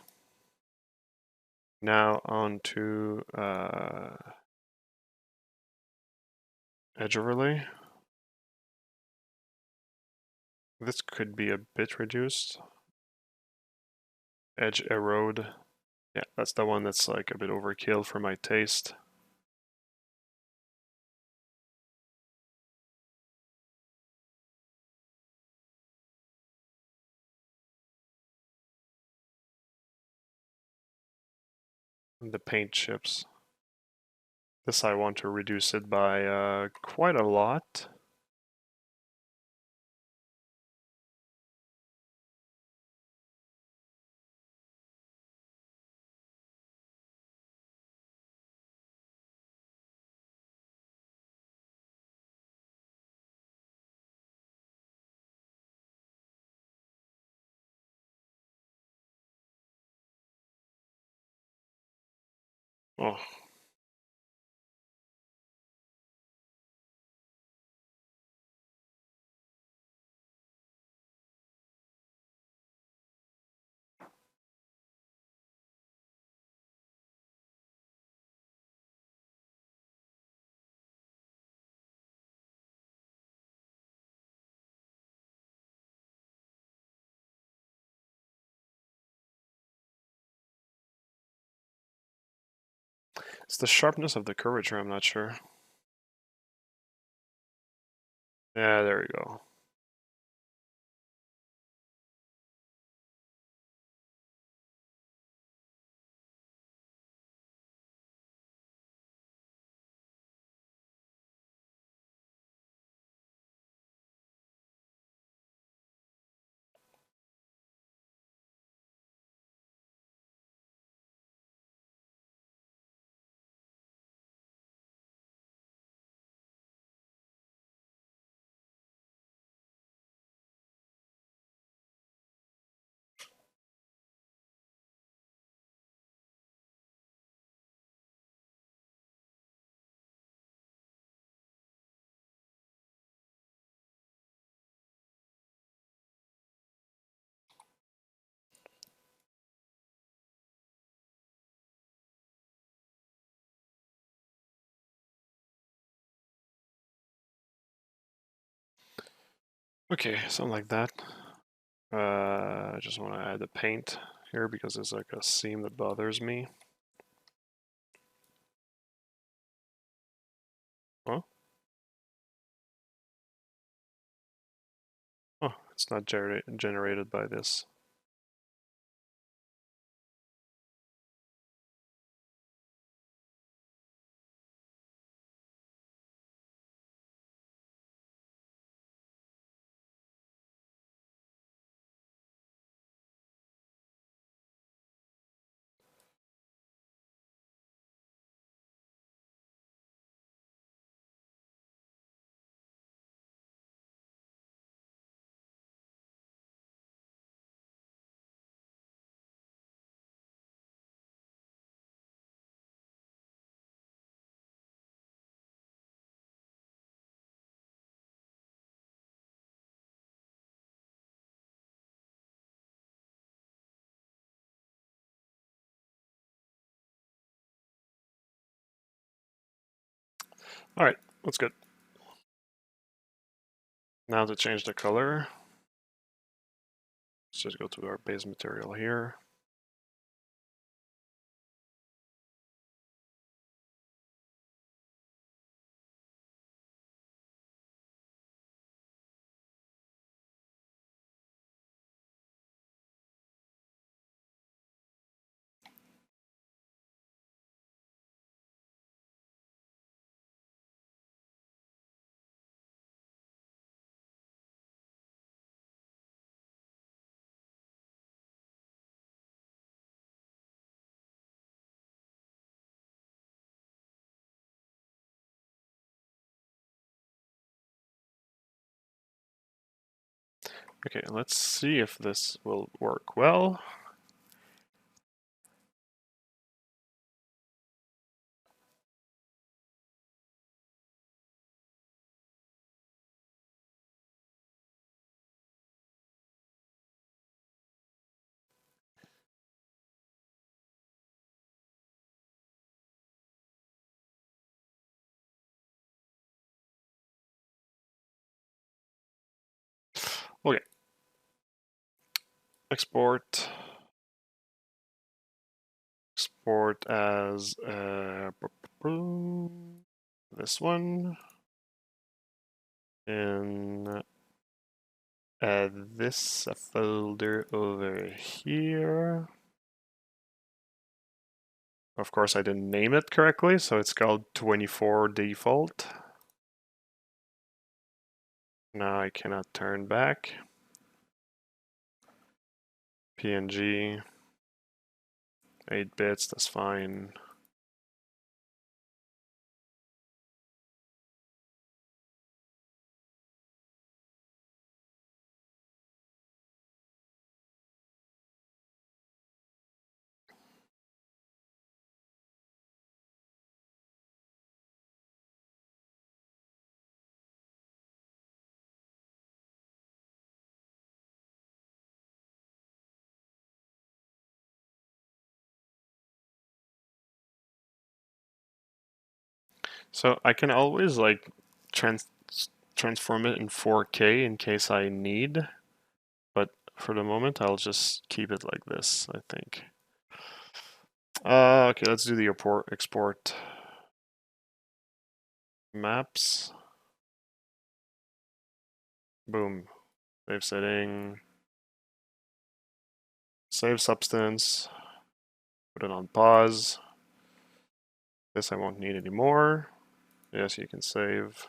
Now on to edge overlay. This could be a bit reduced. Edge erode. Yeah, that's the one that's like a bit overkill for my taste. And the paint chips. This I want to reduce it by quite a lot. Oh, it's the sharpness of the curvature, I'm not sure. Yeah, there we go. Okay, something like that. I just want to add the paint here because there's like a seam that bothers me. Oh, oh, it's not generated by this. All right, that's good. Now to change the color, let's just go to our base material here. Okay, let's see if this will work well. Okay. Export. Export as this one. And add this folder over here. Of course, I didn't name it correctly, so it's called 24 default. Now I cannot turn back. PNG, 8 bits, that's fine. So I can always like transform it in 4K in case I need, but for the moment I'll just keep it like this, I think. Okay, let's do the export maps. Boom. Save setting. Save substance. Put it on pause. This I won't need anymore. Yes, you can save.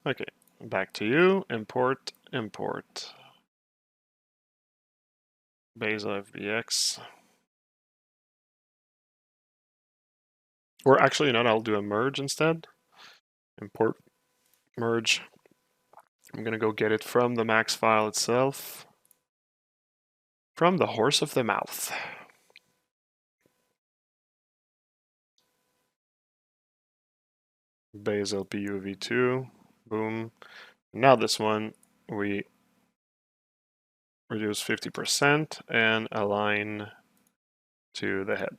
Okay, back to you. Import, import. Beza FBX. Or actually, you know what, I'll do a merge instead. Import, merge. I'm gonna go get it from the max file itself. From the horse of the mouth. Basel PUV2. Boom. Now this one, we reduce 50% and align to the head.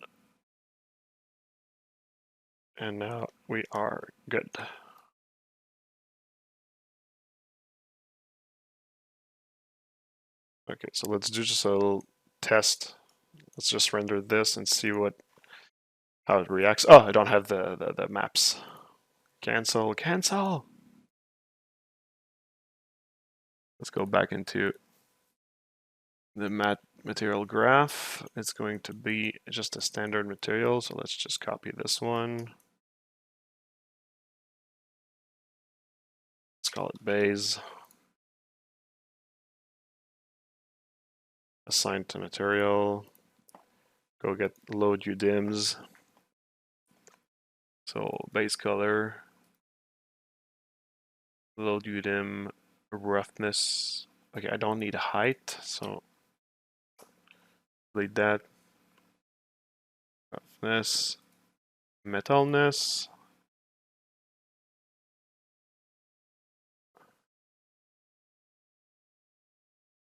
And now we are good. Okay, so let's do just a little test. Let's just render this and see how it reacts. Oh, I don't have the maps. Cancel, cancel. Let's go back into the material graph. It's going to be just a standard material, so let's just copy this one. Let's call it base. Assign to material. Go get load UDIMs. So base color. Load UDIM roughness. Okay, I don't need height, so delete that. Roughness. Metalness.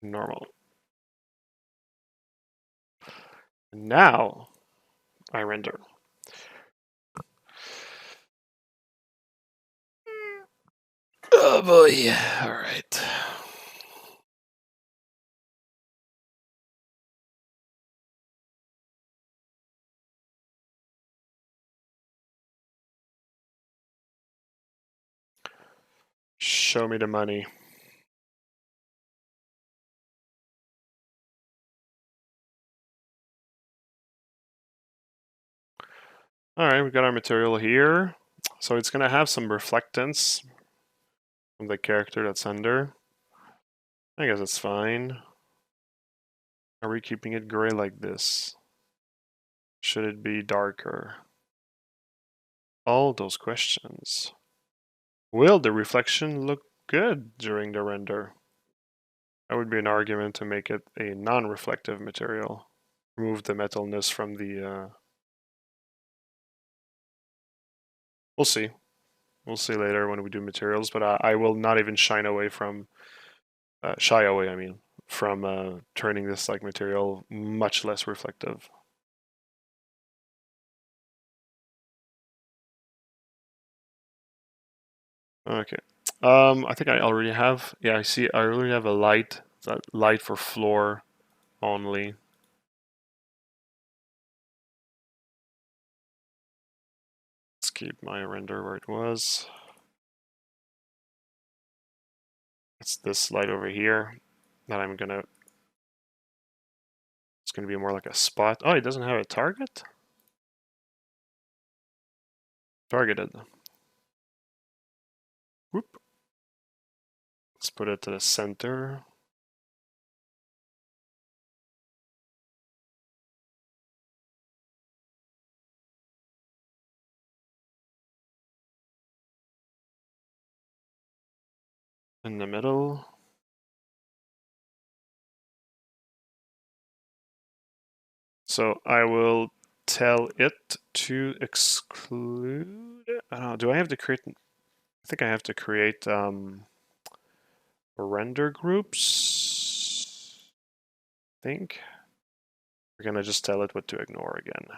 Normal. Now I render. Oh boy. All right. Show me the money. All right, we got our material here. So it's going to have some reflectance from the character that's under. I guess it's fine. Are we keeping it gray like this? Should it be darker? All those questions. Will the reflection look good during the render? That would be an argument to make it a non-reflective material. Remove the metalness from the... We'll see. We'll see later when we do materials, but I will not even shy away, I mean, from turning this like material much less reflective. Okay. I think I already have. Yeah, I see. I already have a light. That light for floor only. Let's keep my render where it was. It's this light over here that I'm gonna. It's gonna be more like a spot. Oh, it doesn't have a target. Targeted. Whoop. Let's put it to the center. In the middle. So I will tell it to exclude. I don't know. Do I have to create? I think I have to create render groups. I think we're gonna just tell it what to ignore again.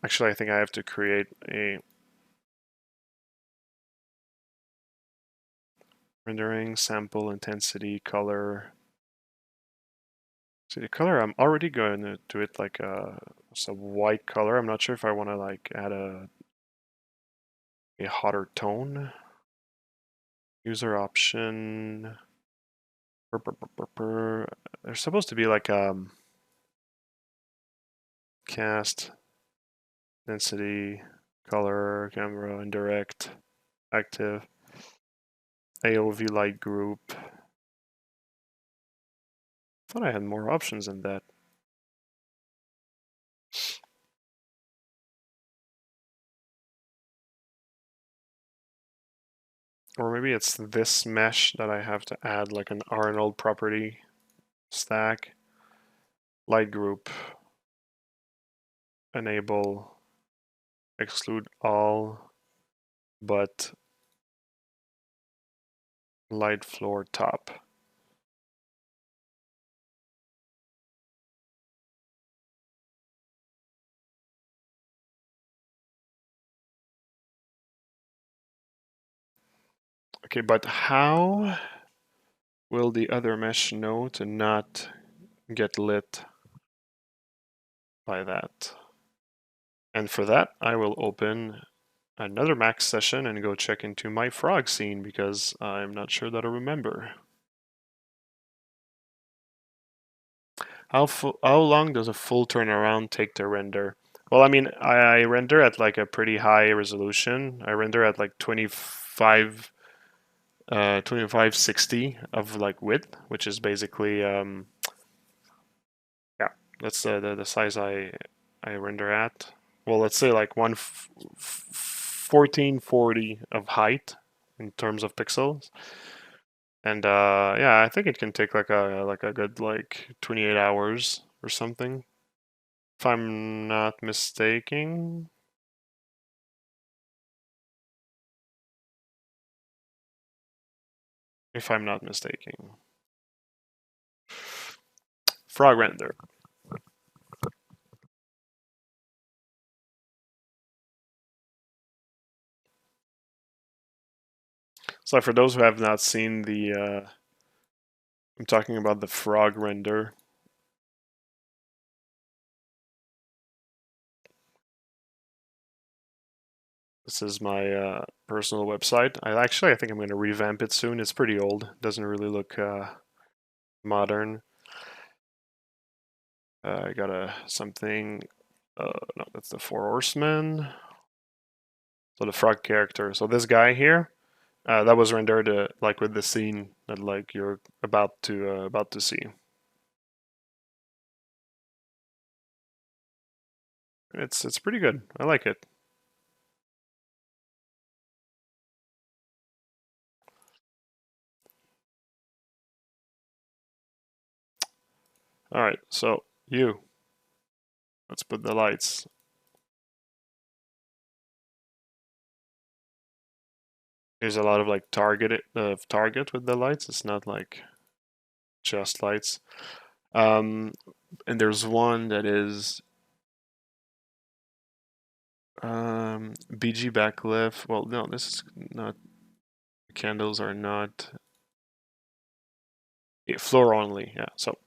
Actually, I think I have to create a rendering sample intensity color. See the color, I'm already going to do it like it's a white color. I'm not sure if I want to like add a hotter tone. User option. There's supposed to be like cast, density, color, camera, indirect, active, AOV light group. I thought I had more options than that. Or maybe it's this mesh that I have to add like an Arnold property stack. Light group, enable, exclude all, but light floor top. Okay, but how will the other mesh know to not get lit by that? And for that, I will open another Max session and go check into my frog scene because I'm not sure that I remember. How long does a full turnaround take to render? Well, I mean, I render at like a pretty high resolution. I render at like 2560 of like width, which is basically yeah, that's the size I render at. Well, let's say like 1440 of height in terms of pixels. And yeah, I think it can take like a good like 28 hours or something. If I'm not mistaken. If I'm not mistaken. Frog render. So for those who have not seen the, I'm talking about the frog render. This is my personal website. I think I'm going to revamp it soon. It's pretty old. It doesn't really look modern. I got a something. No, that's the Four Horsemen. So the frog character. So this guy here, that was rendered like with the scene that like you're about to see. It's pretty good. I like it. All right, so let's put the lights. There's a lot of like target with the lights. It's not like just lights. And there's one that is BG backlift. Well, no, this is not. Candles are not. Yeah, floor only. Yeah. So,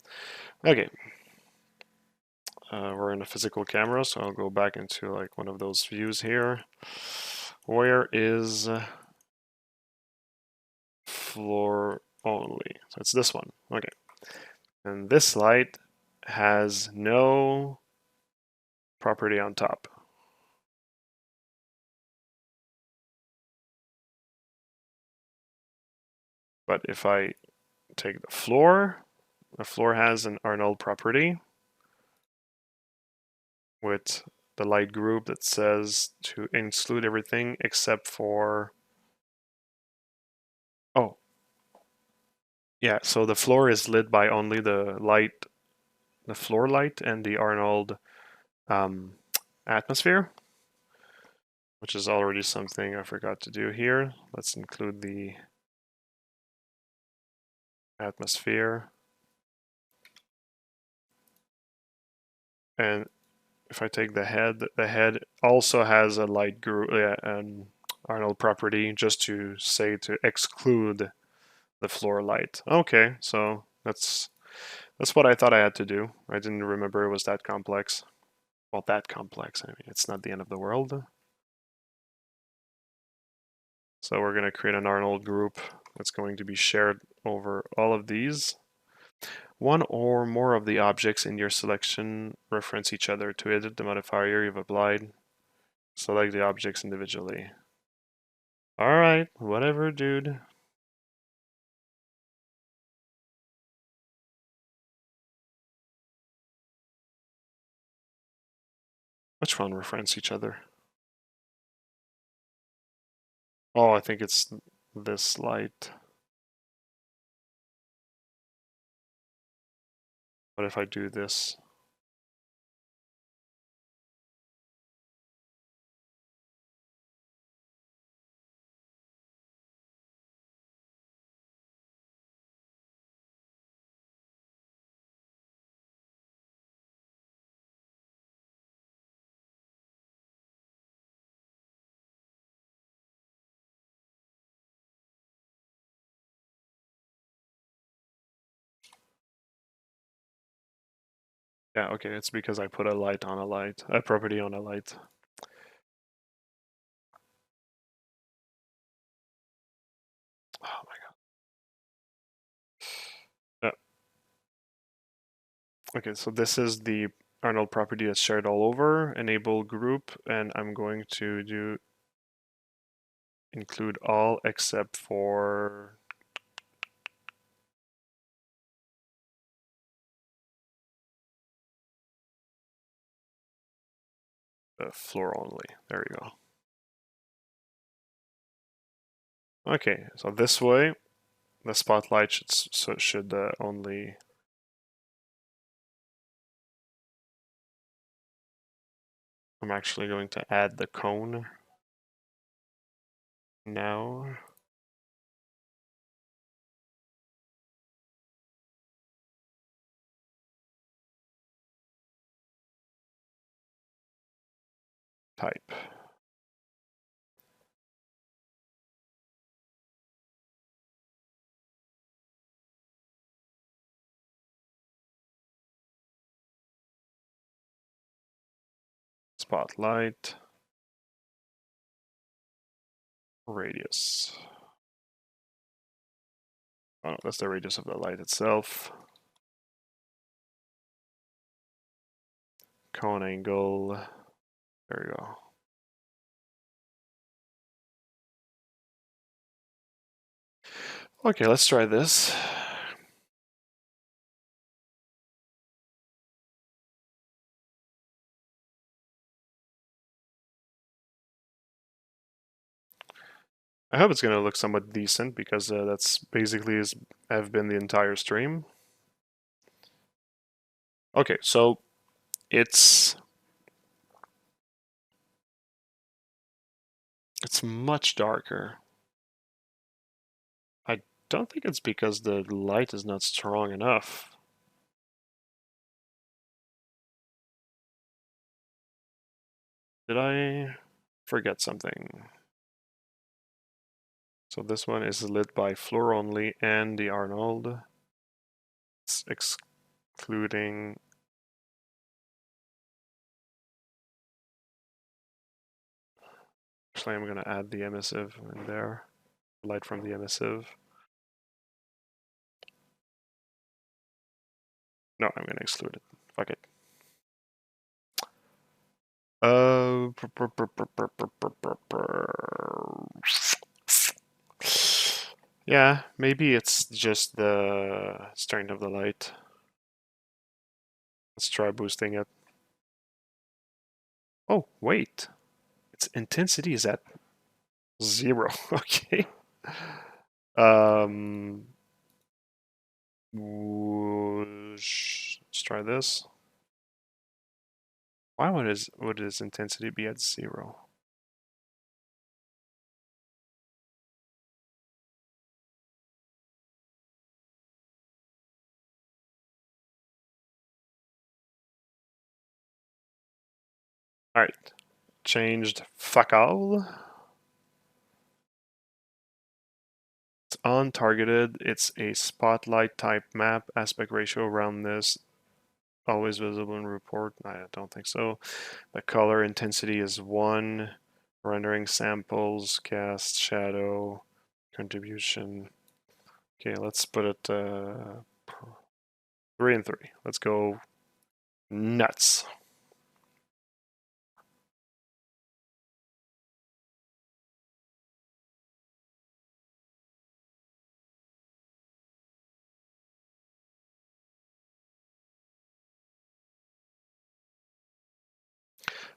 okay. We're in a physical camera, so I'll go back into like one of those views here. Where is floor only? So it's this one. Okay. And this light has no property on top. But if I take the floor has an Arnold property with the light group that says to exclude everything except for, oh, yeah, so the floor is lit by only the light, the floor light and the Arnold atmosphere, which is already something I forgot to do here. Let's include the atmosphere. And if I take the head also has a light group, an Arnold property, just to say to exclude the floor light. Okay, so that's what I thought I had to do. I didn't remember it was that complex. Well, that complex. I mean, it's not the end of the world. So we're going to create an Arnold group that's going to be shared over all of these. One or more of the objects in your selection reference each other. To edit the modifier you've applied, select the objects individually. Alright, whatever, dude. Which one reference each other? Oh, I think it's this light. What if I do this? Yeah, okay, it's because I put a light on a light, a property on a light. Oh my god. Yeah. Okay, so this is the Arnold property that's shared all over, enable group, and I'm going to do include all except for the floor only. There we go. Okay, so this way, the spotlight should only. I'm actually going to add the cone now. Type. Spotlight. Radius. Oh, no, that's the radius of the light itself. Cone angle. There we go. Okay, let's try this. I hope it's going to look somewhat decent because that's basically have been the entire stream. Okay, so it's much darker. I don't think it's because the light is not strong enough. Did I forget something? So this one is lit by floor only and the Arnold. It's excluding. Actually, I'm gonna add the emissive in there. Light from the emissive. No, I'm gonna exclude it. Fuck it. Yeah, maybe it's just the strength of the light. Let's try boosting it. Oh, wait. Its intensity is at 0. Okay. Um, let's try this. Why would his intensity be at 0? All right, changed fuck all. It's untargeted. It's a spotlight type map. Aspect ratio around this always visible in report. I don't think so. The color intensity is 1. Rendering samples, cast, shadow, contribution. Okay, let's put it 3 and 3. Let's go nuts.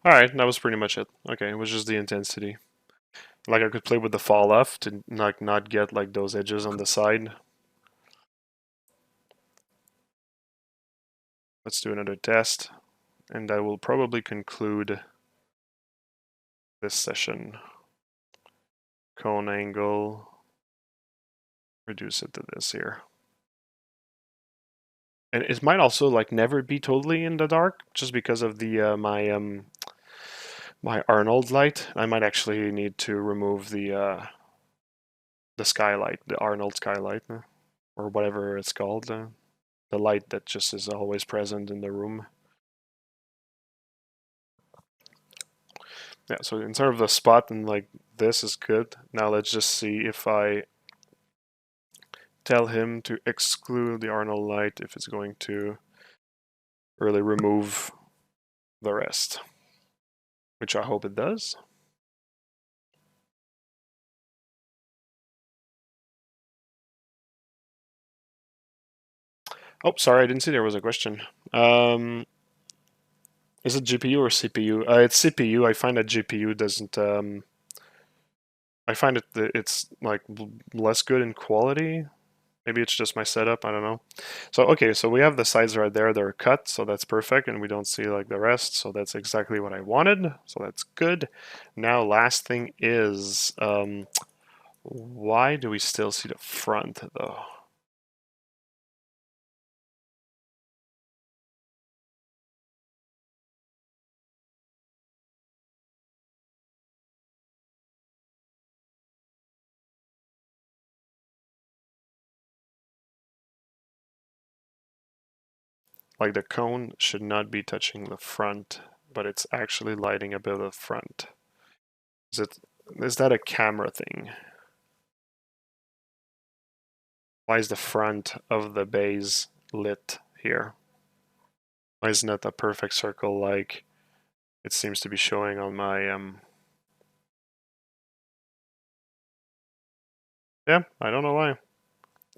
All right, that was pretty much it. Okay, it was just the intensity. Like I could play with the fall off to not get like those edges on the side. Let's do another test, and that will probably conclude this session. Cone angle, reduce it to this here. And it might also like never be totally in the dark just because of the my Arnold light. I might actually need to remove the skylight, the Arnold skylight, or whatever it's called, the light that just is always present in the room. Yeah, so in terms of the spot and like this is good. Now let's just see if I tell him to exclude the Arnold light if it's going to really remove the rest, which I hope it does. Oh, sorry, I didn't see there was a question. Is it GPU or CPU? It's CPU. I find that GPU doesn't. I find it's like less good in quality. Maybe it's just my setup. I don't know. So okay, so we have the sides right there. They're cut, so that's perfect, and we don't see like the rest. So that's exactly what I wanted. So that's good. Now, last thing is, why do we still see the front though? Like the cone should not be touching the front, but it's actually lighting a bit of the front. Is that a camera thing? Why is the front of the base lit here? Why isn't it a perfect circle like it seems to be showing on my yeah, I don't know why.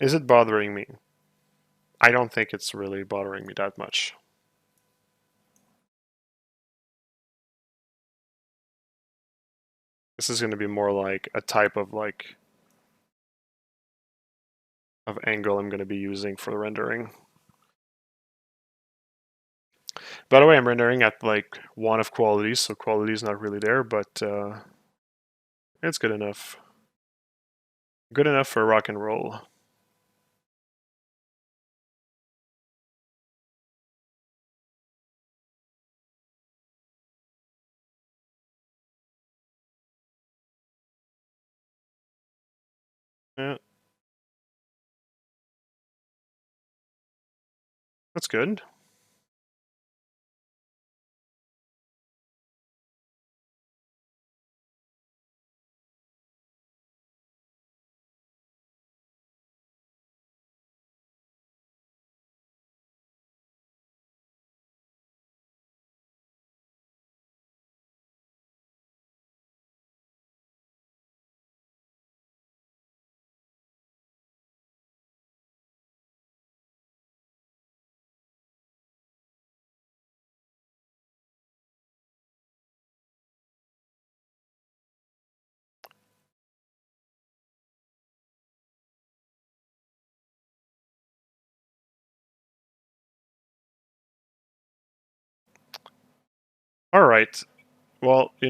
Is it bothering me? I don't think it's really bothering me that much. This is going to be more like a type of angle I'm going to be using for the rendering. By the way, I'm rendering at like 1 of quality, so quality is not really there, but it's good enough. Good enough for rock and roll. That's good. All right. Well, we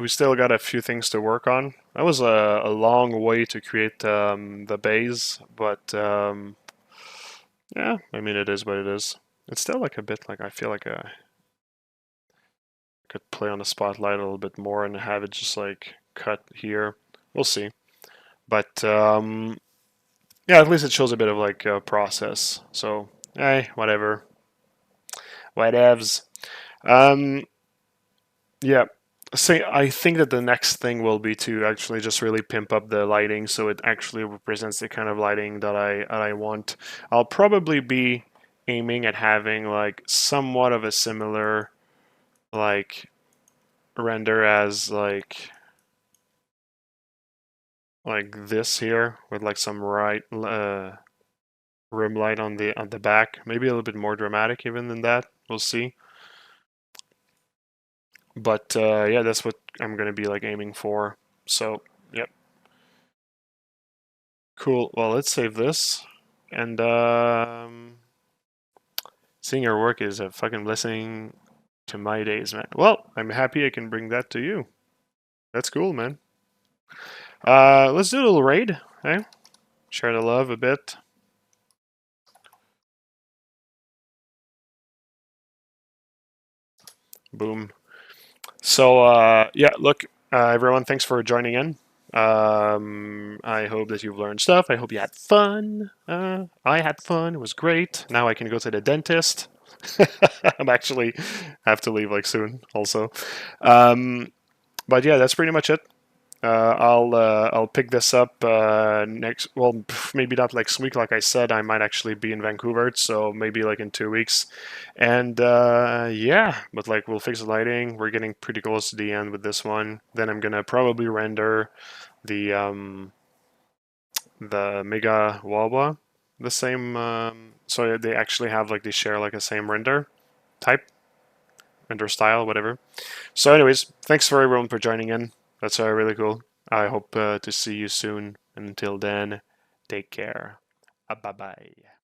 still got a few things to work on. That was a long way to create the base, but yeah, I mean it is what it is. It's still like a bit like I feel like I could play on the spotlight a little bit more and have it just like cut here. We'll see. But yeah, at least it shows a bit of like process. So, hey, whatever. Whatevs. Um, yeah. Say, I think that the next thing will be to actually just really pimp up the lighting so it actually represents the kind of lighting that I want. I'll probably be aiming at having like somewhat of a similar like render as like this here with like some rim light on the back. Maybe a little bit more dramatic even than that. We'll see. But yeah, that's what I'm gonna be like aiming for. So yep, cool. Well, let's save this. And seeing your work is a fucking blessing to my days, man. Well, I'm happy I can bring that to you. That's cool, man. Let's do a little raid, eh? Share the love a bit. Boom. So yeah, look, everyone, thanks for joining in. I hope that you've learned stuff. I hope you had fun. I had fun. It was great. Now I can go to the dentist. I'm actually have to leave like soon also. But yeah, that's pretty much it. I'll pick this up next. Well, maybe not next week. Like I said, I might actually be in Vancouver, so maybe like in 2 weeks. And yeah, but like we'll fix the lighting. We're getting pretty close to the end with this one. Then I'm gonna probably render the Mega Wawa the same. So they actually have like they share like a same render type, render style, whatever. So, anyways, thanks for everyone for joining in. That's really cool. I hope to see you soon. Until then, take care. Bye bye.